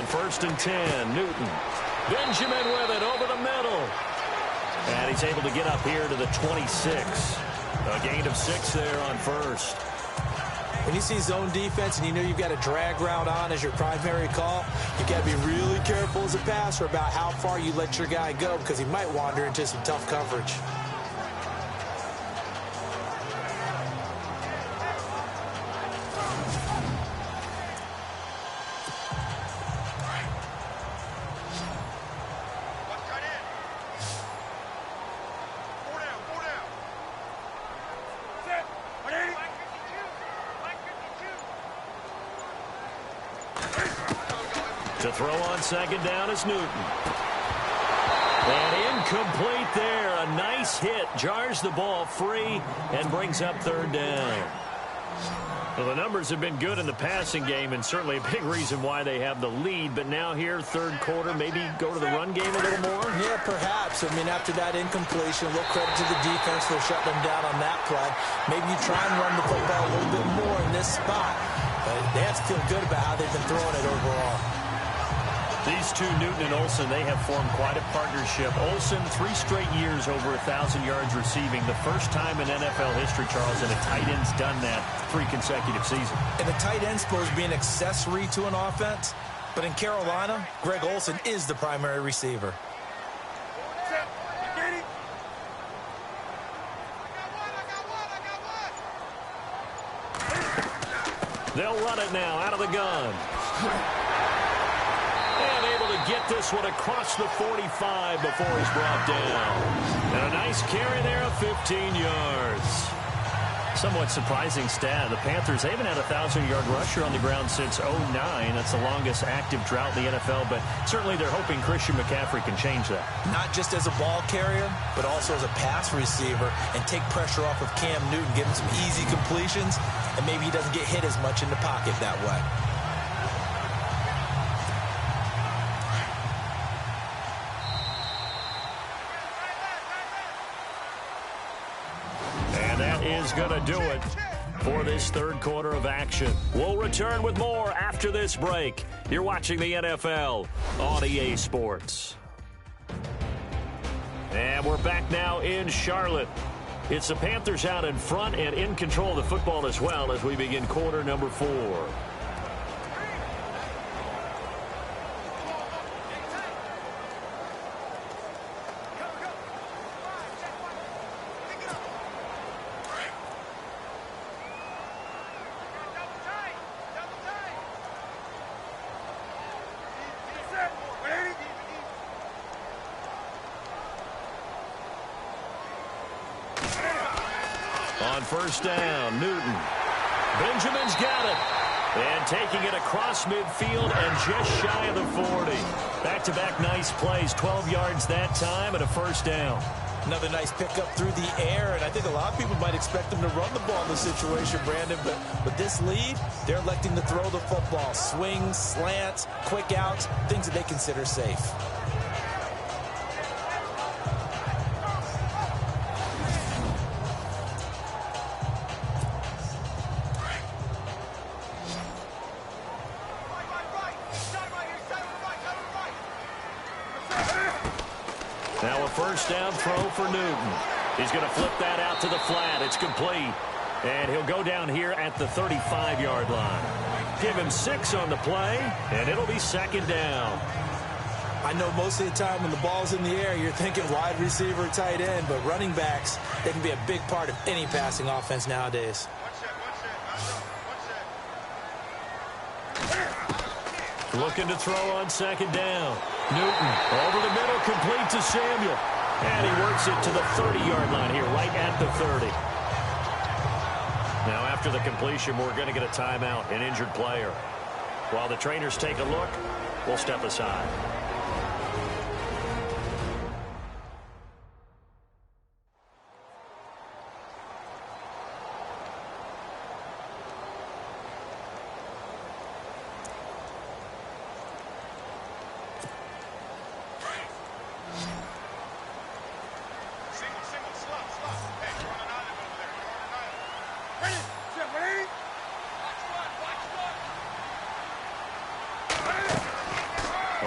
First and 10, Newton. Benjamin with it over the middle. And he's able to get up here to the 26. A gain of 6 there on first. When you see zone defense and you know you've got a drag route on as your primary call, you've got to be really careful as a passer about how far you let your guy go because he might wander into some tough coverage. To throw on second down is Newton. And incomplete there. A nice hit. Jars the ball free and brings up third down. Well, the numbers have been good in the passing game and certainly a big reason why they have the lead. But now here, third quarter, maybe go to the run game a little more? Yeah, perhaps. I mean, after that incompletion, a little credit to the defense for shutting them down on that play. Maybe you try and run the football a little bit more in this spot. But they have to feel good about how they've been throwing it overall. These two, Newton and Olsen, they have formed quite a partnership. Olsen, 3 straight years over 1,000 yards receiving. The first time in NFL history, Charles, that a tight end's done that 3 consecutive seasons. And the tight end's supposed to be an accessory to an offense. But in Carolina, Greg Olsen is the primary receiver. They'll run it now out of the gun. And able to get this one across the 45 before he's brought down. And a nice carry there of 15 yards. Somewhat surprising stat. The Panthers, they haven't had a 1,000-yard rusher on the ground since 2009. That's the longest active drought in the NFL, but certainly they're hoping Christian McCaffrey can change that. Not just as a ball carrier, but also as a pass receiver and take pressure off of Cam Newton, give him some easy completions, and maybe he doesn't get hit as much in the pocket that way. Is going to do it for this third quarter of action. We'll return with more after this break. You're watching the NFL on EA Sports. And we're back now in Charlotte. It's the Panthers out in front and in control of the football as well as we begin quarter number 4. On first down, Newton. Benjamin's got it. And taking it across midfield and just shy of the 40. Back-to-back nice plays. 12 yards that time and a first down. Another nice pickup through the air, and I think a lot of people might expect them to run the ball in this situation, Brandon, but with this lead, they're electing to throw the football. Swings, slants, quick outs, things that they consider safe. Now a first down throw for Newton. He's going to flip that out to the flat. It's complete. And he'll go down here at the 35-yard line. Give him 6 on the play, and it'll be second down. I know most of the time when the ball's in the air, you're thinking wide receiver, tight end, but running backs, they can be a big part of any passing offense nowadays. Looking to throw on second down. Newton over the middle, complete to Samuel. And he works it to the 30-yard line here, right at the 30. Now after the completion, we're going to get a timeout, an injured player. While the trainers take a look, we'll step aside.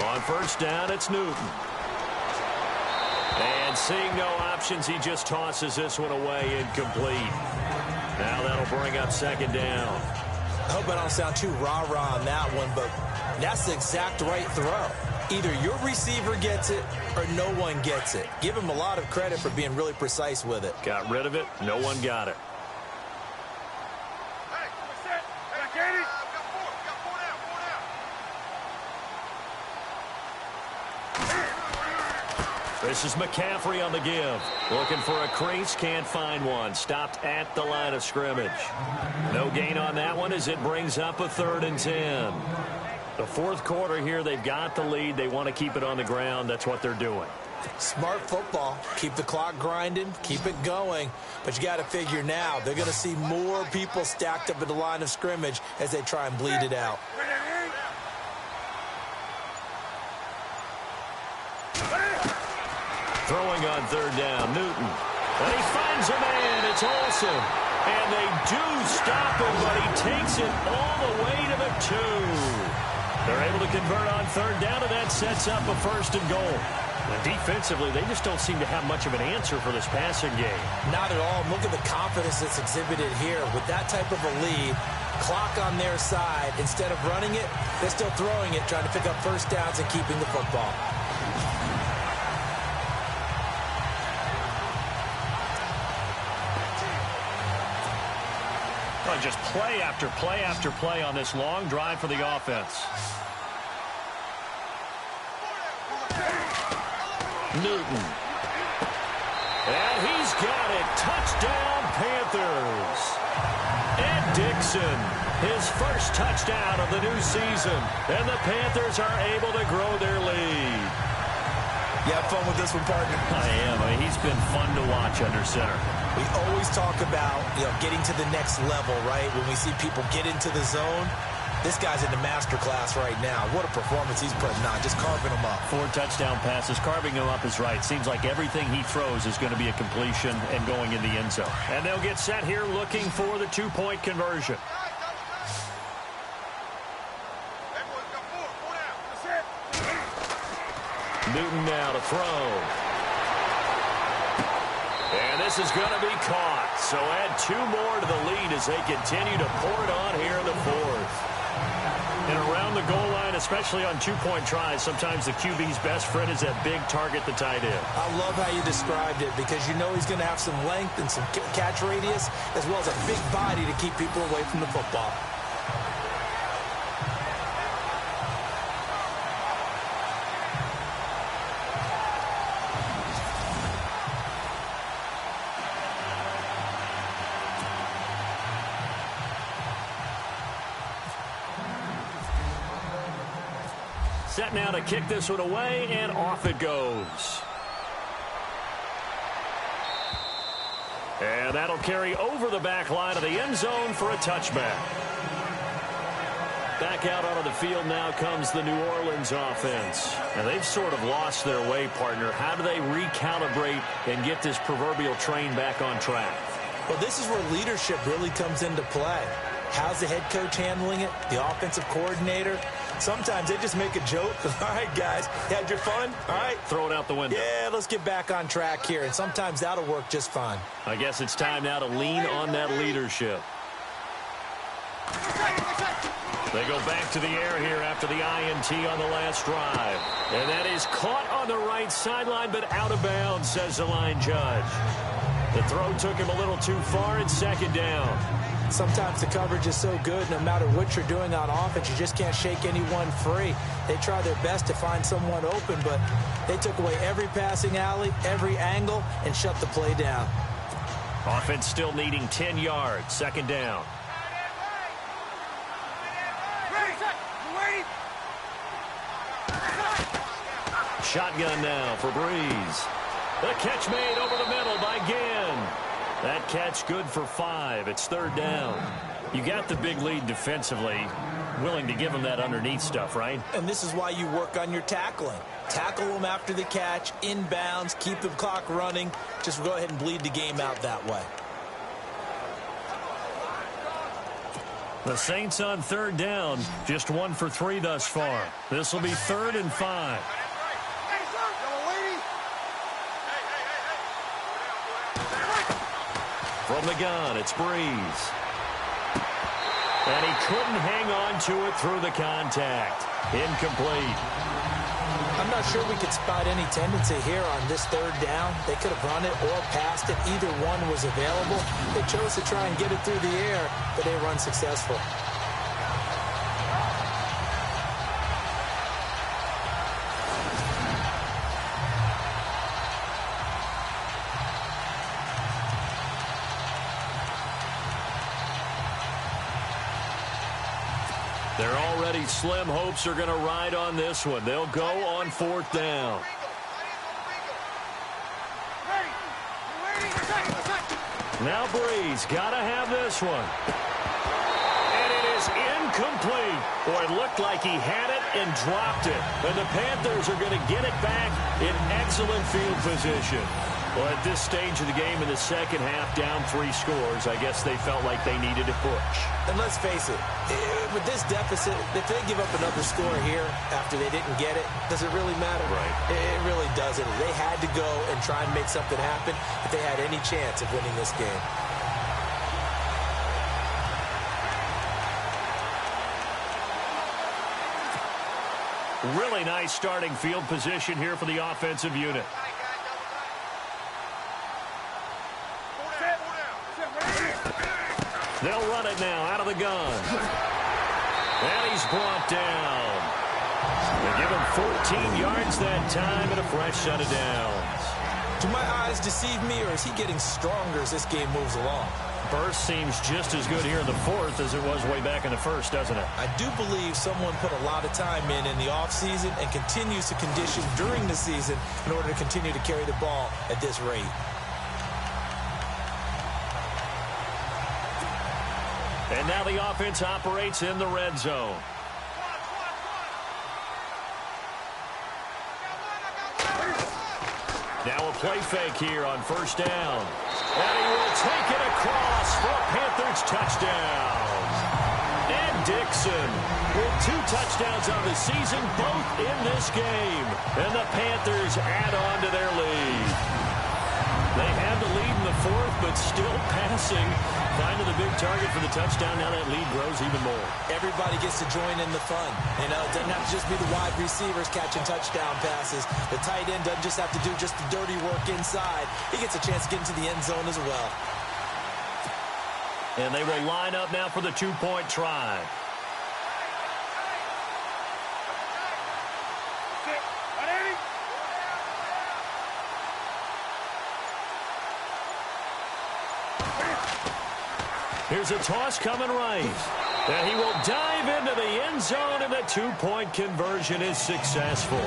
On first down, it's Newton. And seeing no options, he just tosses this one away incomplete. Now that'll bring up second down. I don't sound too rah-rah on that one, but that's the exact right throw. Either your receiver gets it or no one gets it. Give him a lot of credit for being really precise with it. Got rid of it. No one got it. This is McCaffrey on the give. Looking for a crease, can't find one. Stopped at the line of scrimmage. No gain on that one as it brings up a 3rd and 10. The fourth quarter here, they've got the lead. They want to keep it on the ground. That's what they're doing. Smart football. Keep the clock grinding. Keep it going. But you got to figure now, they're going to see more people stacked up at the line of scrimmage as they try and bleed it out. Throwing on 3rd down, Newton. And he finds a man. It's Olsen. And they do stop him, but he takes it all the way to the 2. They're able to convert on 3rd down, and that sets up a 1st and goal. And defensively, they just don't seem to have much of an answer for this passing game. Not at all. Look at the confidence that's exhibited here. With that type of a lead, clock on their side, instead of running it, they're still throwing it, trying to pick up 1st downs and keeping the football. Just play after play after play on this long drive for the offense. Newton. And he's got it. Touchdown, Panthers. Ed Dixon, his first touchdown of the new season. And the Panthers are able to grow their lead. You have fun with this one, partner? I am. I mean, he's been fun to watch under center. We always talk about, getting to the next level, right? When we see people get into the zone, this guy's in the master class right now. What a performance he's putting on, just carving them up. 4 touchdown passes. Carving him up is right. Seems like everything he throws is going to be a completion and going in the end zone. And they'll get set here looking for the 2-point conversion. Newton now to throw. And this is going to be caught. So add 2 more to the lead as they continue to pour it on here in the 4th. And around the goal line, especially on 2-point tries, sometimes the QB's best friend is that big target, the tight end. I love how you described it because you know he's going to have some length and some catch radius as well as a big body to keep people away from the football. Set now to kick this one away, and off it goes. And that'll carry over the back line of the end zone for a touchback. Back out onto the field now comes the New Orleans offense. And they've sort of lost their way, partner. How do they recalibrate and get this proverbial train back on track? Well, this is where leadership really comes into play. How's the head coach handling it? The offensive coordinator? Sometimes they just make a joke. All right, guys, you had your fun? All right. Throw it out the window. Yeah, let's get back on track here. And sometimes that'll work just fine. I guess it's time now to lean on that leadership. They go back to the air here after the INT on the last drive. And that is caught on the right sideline, but out of bounds, says the line judge. The throw took him a little too far. It's 2nd down. Sometimes the coverage is so good, no matter what you're doing on offense, you just can't shake anyone free. They try their best to find someone open, but they took away every passing alley, every angle, and shut the play down. Offense still needing 10 yards. 2nd down. Shotgun now for Breeze. The catch made over the middle by Ginn. That catch good for 5. It's 3rd down. You got the big lead defensively. Willing to give them that underneath stuff, right? And this is why you work on your tackling. Tackle them after the catch, inbounds, keep the clock running. Just go ahead and bleed the game out that way. The Saints on 3rd down. Just 1 for 3 thus far. This will be 3rd and 5. From the gun, it's Breeze. And he couldn't hang on to it through the contact. Incomplete. I'm not sure we could spot any tendency here on this third down. They could have run it or passed it. Either one was available. They chose to try and get it through the air, but they were unsuccessful. Their already slim hopes are going to ride on this one. They'll go on fourth down. Now Breeze got to have this one. And it is incomplete. Boy, it looked like he had it and dropped it. And the Panthers are going to get it back in excellent field position. Well, at this stage of the game in the second half, down 3 scores, I guess they felt like they needed to push. And let's face it, with this deficit, if they give up another score here after they didn't get it, does it really matter? Right. It really doesn't. They had to go and try and make something happen if they had any chance of winning this game. Really nice starting field position here for the offensive unit. They'll run it now out of the gun. And he's brought down. They give him 14 yards that time and a fresh set of downs. Do my eyes deceive me, or is he getting stronger as this game moves along? Burst seems just as good here in the fourth as it was way back in the first, doesn't it? I do believe someone put a lot of time in the offseason and continues to condition during the season in order to continue to carry the ball at this rate. And now the offense operates in the red zone. Now a play fake here on first down. And he will take it across for a Panthers touchdown. And Dixon with 2 touchdowns on the season, both in this game. And the Panthers add on to their lead. They had the lead in the fourth, but still passing. Finding the big target for the touchdown. Now that lead grows even more. Everybody gets to join in the fun. You know, it doesn't have to just be the wide receivers catching touchdown passes. The tight end doesn't just have to do just the dirty work inside. He gets a chance to get into the end zone as well. And they will line up now for the 2-point try. Here's a toss coming right. And he will dive into the end zone, and the 2-point conversion is successful.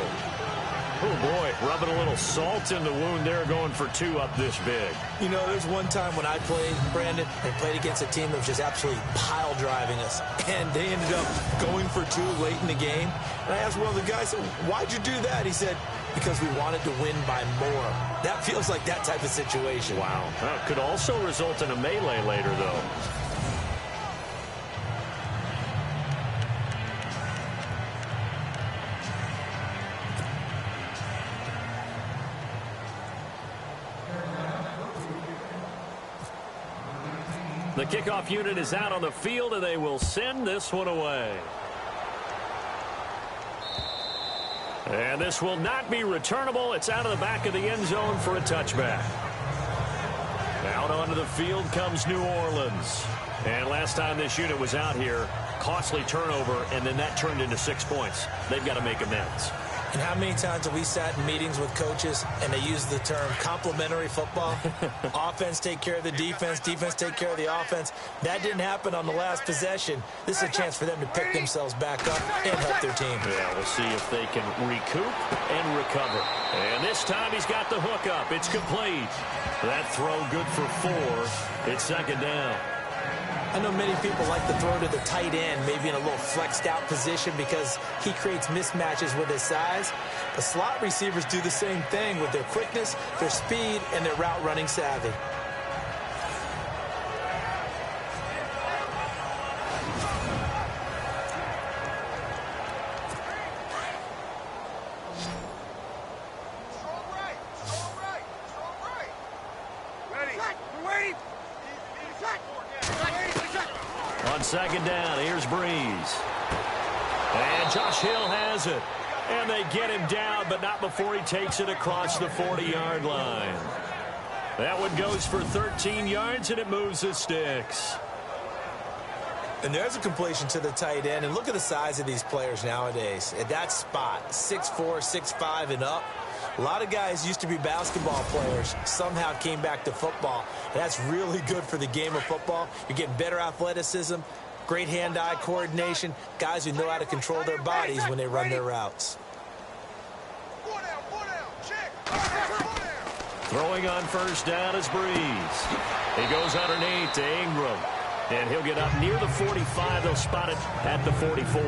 Oh, boy, rubbing a little salt in the wound there, going for 2 up this big. You know, there's one time when I played, Brandon, and played against a team that was just absolutely pile driving us. And they ended up going for 2 late in the game. And I asked one of the guys, why'd you do that? He said, because we wanted to win by more. That feels like that type of situation. Wow. That could also result in a melee later, though. The kickoff unit is out on the field, and they will send this one away. And this will not be returnable. It's out of the back of the end zone for a touchback. Out onto the field comes New Orleans. And last time this unit was out here, costly turnover, and then that turned into 6 points. They've got to make amends. And how many times have we sat in meetings with coaches and they use the term complementary football? Offense take care of the defense, defense take care of the offense. That didn't happen on the last possession. This is a chance for them to pick themselves back up and help their team. Yeah, we'll see if they can recoup and recover. And this time he's got the hook up. It's complete. That throw good for 4. It's second down. I know many people like to throw to the tight end, maybe in a little flexed out position because he creates mismatches with his size. But slot receivers do the same thing with their quickness, their speed, and their route running savvy. second down. Here's Breeze. And Josh Hill has it. And they get him down, but not before he takes it across the 40-yard line. That one goes for 13 yards, and it moves the sticks. And there's a completion to the tight end. And look at the size of these players nowadays. At that spot, 6'4", 6'5", and up. A lot of guys used to be basketball players, somehow came back to football. And that's really good for the game of football. You're getting better athleticism, great hand-eye coordination, guys who know how to control their bodies when they run their routes. Throwing on first down is Breeze. He goes underneath to Ingram. And he'll get up near the 45. They'll spot it at the 44.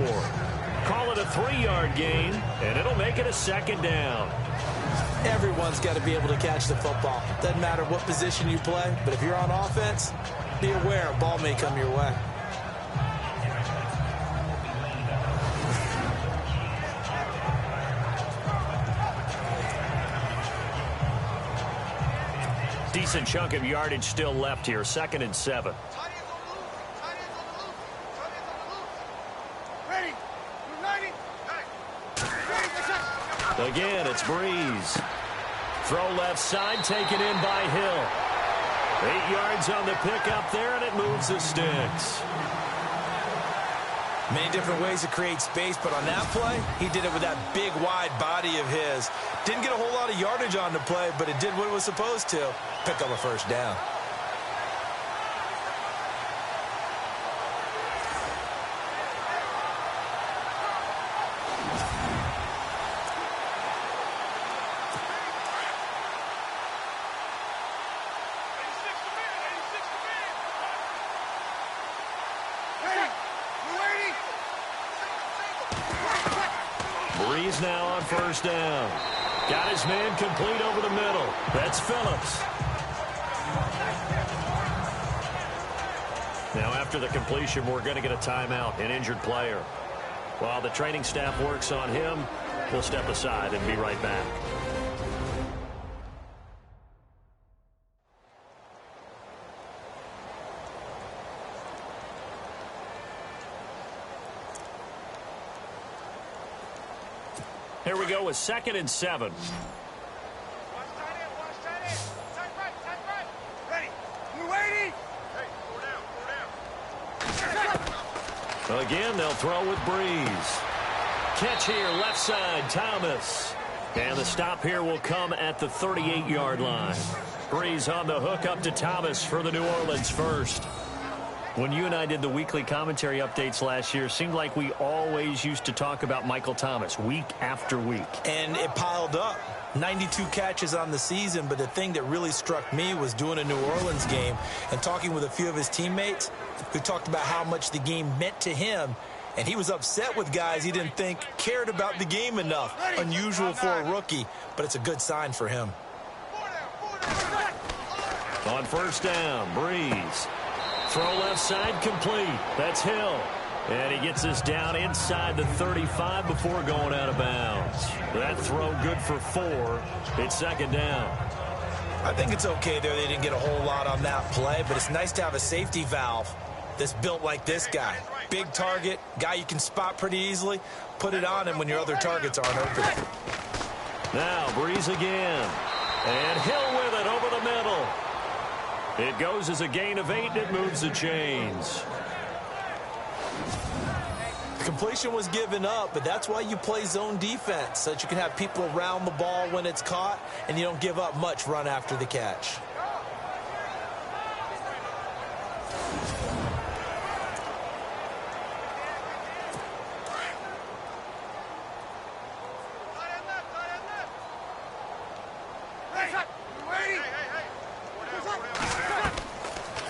Call it a 3-yard gain, and it'll make it a second down. Everyone's got to be able to catch the football. Doesn't matter what position you play, but if you're on offense, be aware a ball may come your way. Decent chunk of yardage still left here. 2nd and 7. Again, it's Breeze. Throw left side, taken in by Hill. 8 yards on the pickup there, and it moves the sticks. Many different ways to create space, but on that play, he did it with that big, wide body of his. Didn't get a whole lot of yardage on the play, but it did what it was supposed to. Pick up a first down. Breeze now on first down. Got his man complete over the middle. That's Phillips. Now after the completion, we're going to get a timeout, an injured player. While the training staff works on him, we'll step aside and be right back. Here we go with 2nd and 7. Again, they'll throw with Breeze. Catch here, left side, Thomas. And the stop here will come at the 38-yard line. Breeze on the hook up to Thomas for the New Orleans first. When you and I did the weekly commentary updates last year, it seemed like we always used to talk about Michael Thomas week after week. And it piled up. 92 catches on the season, but the thing that really struck me was doing a New Orleans game and talking with a few of his teammates who talked about how much the game meant to him, and he was upset with guys he didn't think cared about the game enough. Unusual for a rookie, but it's a good sign for him. On first down, Breeze. Throw left side complete. That's Hill. And he gets this down inside the 35 before going out of bounds. That throw good for 4. It's second down. I think it's okay there. They didn't get a whole lot on that play, but it's nice to have a safety valve that's built like this guy. Big target, guy you can spot pretty easily. Put it on him when your other targets aren't open. Now Breeze again. And Hill with it over the middle. It goes as a gain of 8, and it moves the chains. The completion was given up, but that's why you play zone defense, so that you can have people around the ball when it's caught, and you don't give up much run after the catch.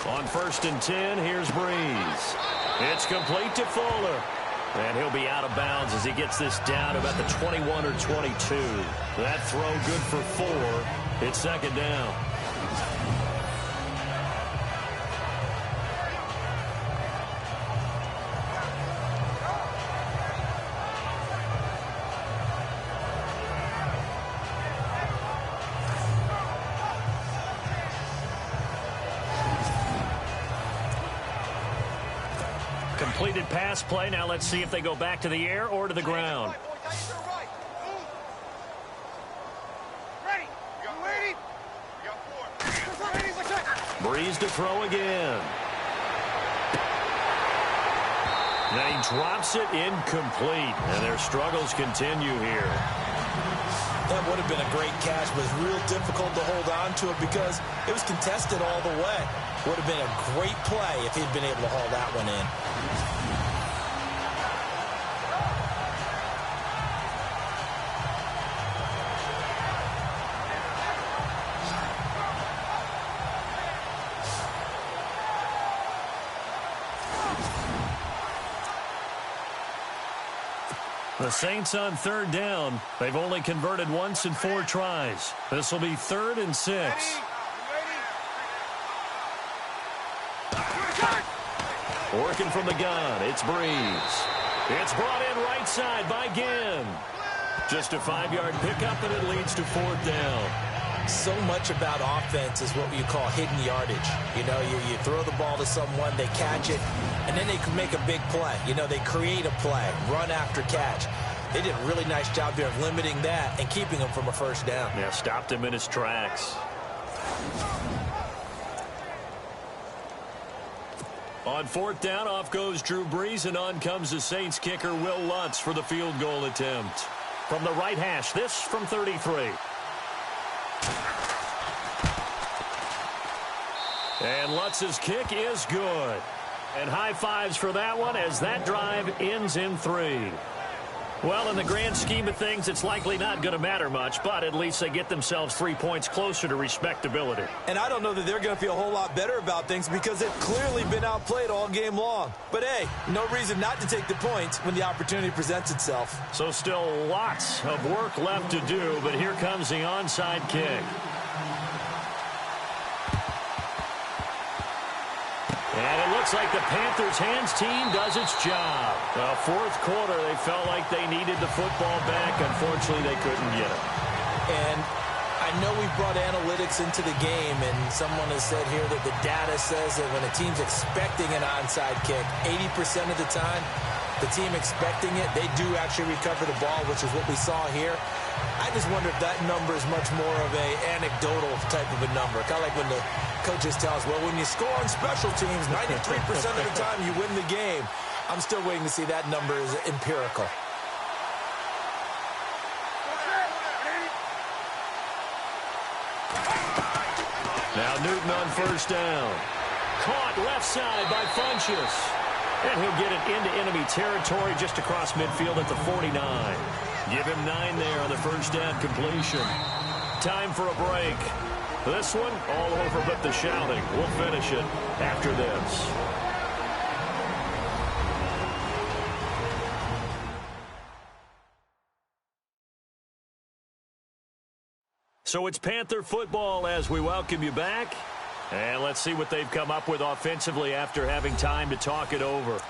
On 1st and 10, here's Breeze. It's complete to Fuller. And he'll be out of bounds as he gets this down about the 21 or 22. That throw good for 4. It's second down. completed pass play. Now let's see if they go back to the air or to the ground. Breeze to throw again. Then he drops it incomplete, and their struggles continue here. That would have been a great catch, but it's real difficult to hold on to it because it was contested all the way. Would have been a great play if he'd been able to haul that one in. The Saints on third down. They've only converted once in 4 tries. This will be 3rd and 6. Working from the gun, it's Breeze. It's brought in right side by Ginn. Just a 5-yard pickup, and it leads to 4th down. So much about offense is what you call hidden yardage. You know, you throw the ball to someone, they catch it, and then they can make a big play. You know, they create a play, run after catch. They did a really nice job there of limiting that and keeping him from a first down. Yeah, stopped him in his tracks. On 4th down, off goes Drew Brees, and on comes the Saints kicker, Will Lutz, for the field goal attempt. From the right hash, this from 33. And Lutz's kick is good. And high fives for that one as that drive ends in 3. Well, in the grand scheme of things, it's likely not going to matter much, but at least they get themselves 3 points closer to respectability. And I don't know that they're going to feel a whole lot better about things because they've clearly been outplayed all game long. But, hey, no reason not to take the points when the opportunity presents itself. So still lots of work left to do, but here comes the onside kick. And it looks like the Panthers' hands team does its job. The 4th quarter, they felt like they needed the football back. Unfortunately, they couldn't get it. And I know we brought analytics into the game, and someone has said here that the data says that when a team's expecting an onside kick, 80% of the time, the team expecting it, they do actually recover the ball, which is what we saw here. I just wonder if that number is much more of a anecdotal type of a number. Kind of like when the coaches tell us, well, when you score on special teams, 93% of the time you win the game. I'm still waiting to see that number is empirical. Now Newton on 1st down. Caught left side by Funchess. And he'll get it into enemy territory just across midfield at the 49. Give him 9 there on the 1st down completion. Time for a break. This one all over but the shouting. We'll finish it after this. So it's Panther football as we welcome you back. And let's see what they've come up with offensively after having time to talk it over.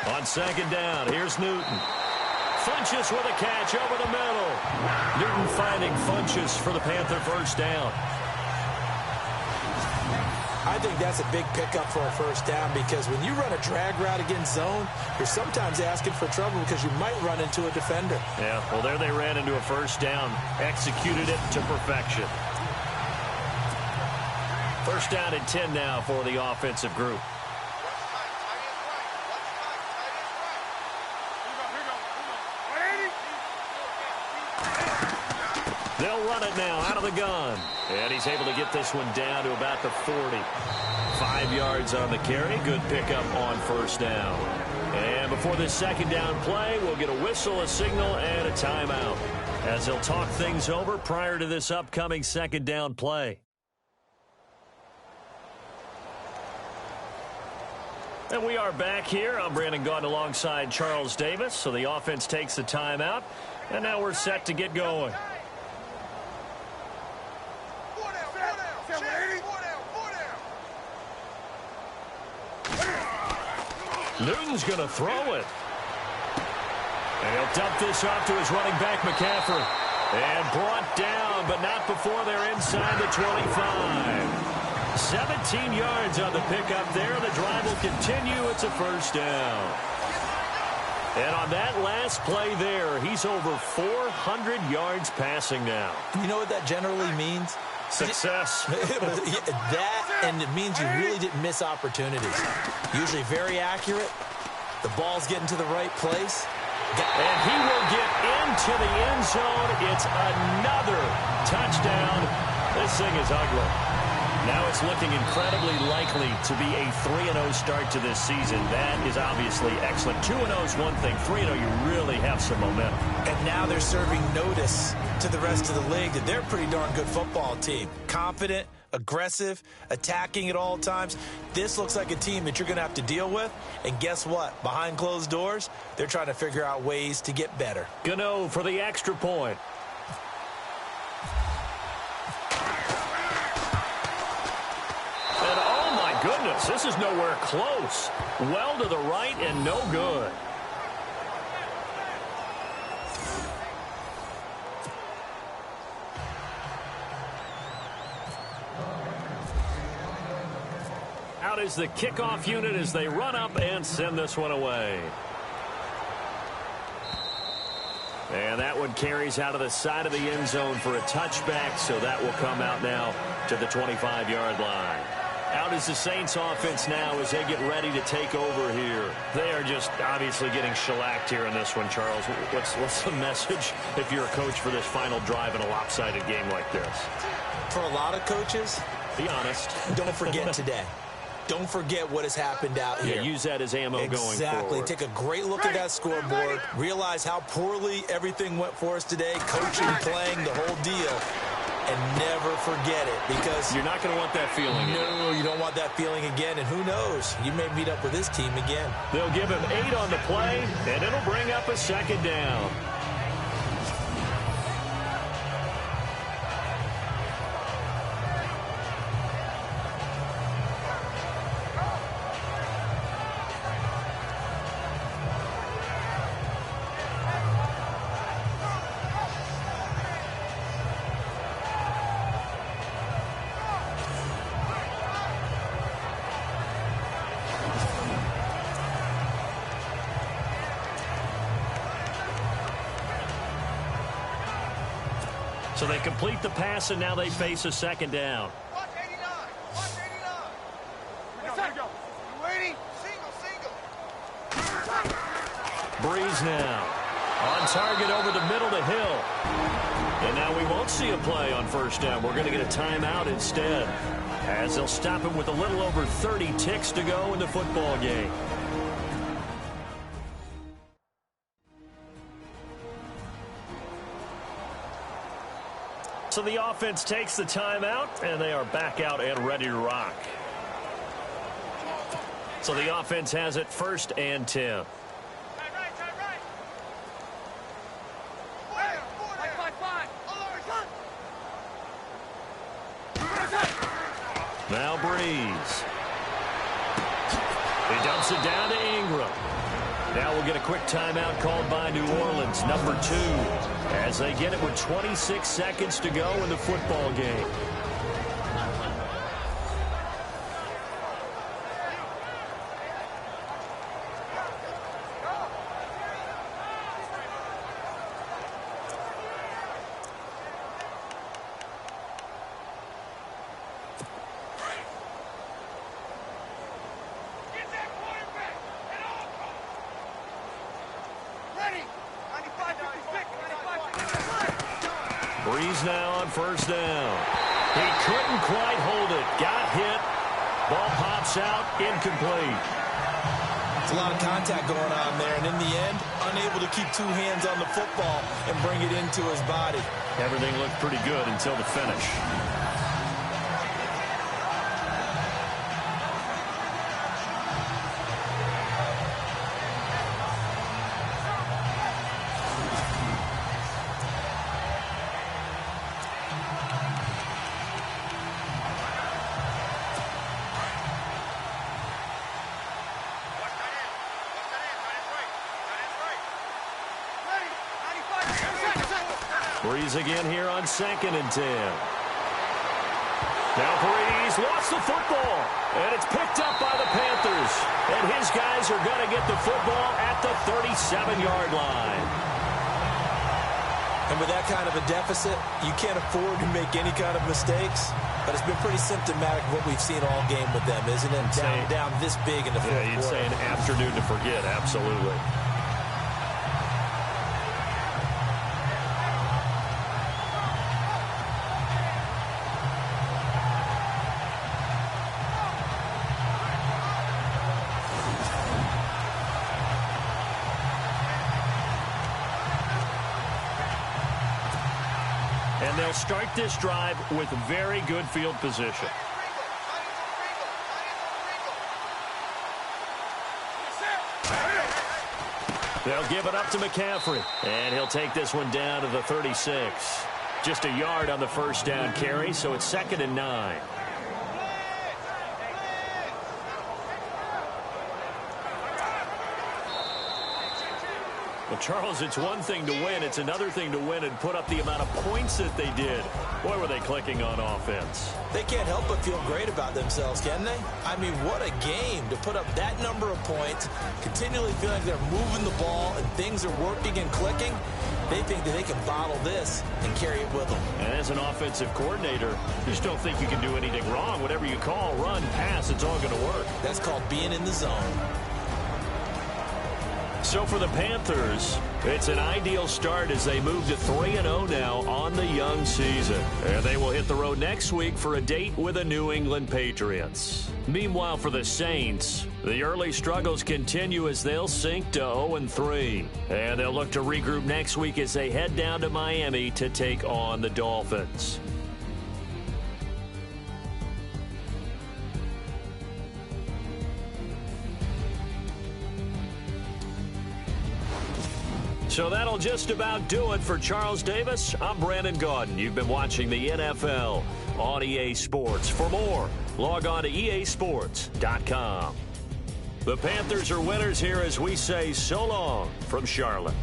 On 2nd down, here's Newton. Funchess with a catch over the middle. Newton finding Funchess for the Panther 1st down. I think that's a big pickup for a 1st down because when you run a drag route against zone, you're sometimes asking for trouble because you might run into a defender. Yeah, well, there they ran into a 1st down. Executed it to perfection. 1st down and 10 now for the offensive group. They'll run it now out of the gun. And he's able to get this one down to about the 40. 5 yards on the carry. Good pickup on 1st down. And before this 2nd down play, we'll get a whistle, a signal, and a timeout as they'll talk things over prior to this upcoming 2nd down play. And we are back here. I'm Brandon Gaudin alongside Charles Davis. So the offense takes the timeout. And now we're set to get going. Newton's going to throw it. And he'll dump this off to his running back, McCaffrey. And brought down, but not before they're inside the 25. 17 yards on the pickup there. The drive will continue. It's a first down. And on that last play there, he's over 400 yards passing now. You know what that generally means? Success. That, and it means you really didn't miss opportunities. Usually very accurate. The ball's getting to the right place. And he will get into the end zone. It's another touchdown. This thing is ugly. Now it's looking incredibly likely to be a 3-0 start to this season. That is obviously excellent. 2-0 is one thing. 3-0, you really have some momentum. And now they're serving notice to the rest of the league that they're a pretty darn good football team. Confident, aggressive, attacking at all times. This looks like a team that you're going to have to deal with. And guess what? Behind closed doors, they're trying to figure out ways to get better. Gano for the extra point. Goodness, this is nowhere close. Well to the right and no good. Out is the kickoff unit as they run up and send this one away. And that one carries out of the side of the end zone for a touchback, so that will come out now to the 25-yard line. Out is the Saints offense now as they get ready to take over here. They are just obviously getting shellacked here in this one, Charles. What's the message if you're a coach for this final drive in a lopsided game like this? For a lot of coaches, be honest. Don't forget today. Don't forget what has happened out here. Yeah, use that as ammo going forward. Exactly. Take a great look at that scoreboard. Realize how poorly everything went for us today. Coaching, playing, the whole deal. And never forget it, because you're not going to want that feeling. No, you don't want that feeling again. And who knows? You may meet up with this team again. They'll give him 8 on the play, and it'll bring up a second down. So they complete the pass, and now they face a second down. Watch 89. Watch 89. Here we go. You waiting? Single. Breeze now. On target over the middle to Hill. And now we won't see a play on first down. We're going to get a timeout instead, as they'll stop him with a little over 30 ticks to go in the football game. So the offense takes the timeout, and they are back out and ready to rock. So the offense has it 1st and 10. Now Breeze. He dumps it down to Ingram. Now we'll get a quick timeout called by New Orleans, number 2, as they get it with 26 seconds to go in the football game. Breeze now on first down. He couldn't quite hold it. Got hit. Ball pops out. Incomplete. It's a lot of contact going on there, and in the end, unable to keep 2 hands on the football and bring it into his body. Everything looked pretty good until the finish. Breeze again here on 2nd and 10. Now Brady's lost the football, and it's picked up by the Panthers. And his guys are going to get the football at the 37-yard line. And with that kind of a deficit, you can't afford to make any kind of mistakes. But it's been pretty symptomatic of what we've seen all game with them, isn't it? Down this big in the fourth quarter. Yeah, you'd say an afternoon to forget, absolutely. And they'll start this drive with very good field position. They'll give it up to McCaffrey. And he'll take this one down to the 36. Just a yard on the first down carry, so it's 2nd and 9. Well, Charles, it's one thing to win. It's another thing to win and put up the amount of points that they did. Boy, were they clicking on offense. They can't help but feel great about themselves, can they? I mean, what a game to put up that number of points, continually feel like they're moving the ball and things are working and clicking. They think that they can bottle this and carry it with them. And as an offensive coordinator, you just don't think you can do anything wrong. Whatever you call, run, pass, it's all going to work. That's called being in the zone. So for the Panthers, it's an ideal start as they move to 3-0 now on the young season. And they will hit the road next week for a date with the New England Patriots. Meanwhile, for the Saints, the early struggles continue as they'll sink to 0-3. And they'll look to regroup next week as they head down to Miami to take on the Dolphins. So that'll just about do it for Charles Davis. I'm Brandon Gaudin. You've been watching the NFL on EA Sports. For more, log on to easports.com. The Panthers are winners here as we say so long from Charlotte.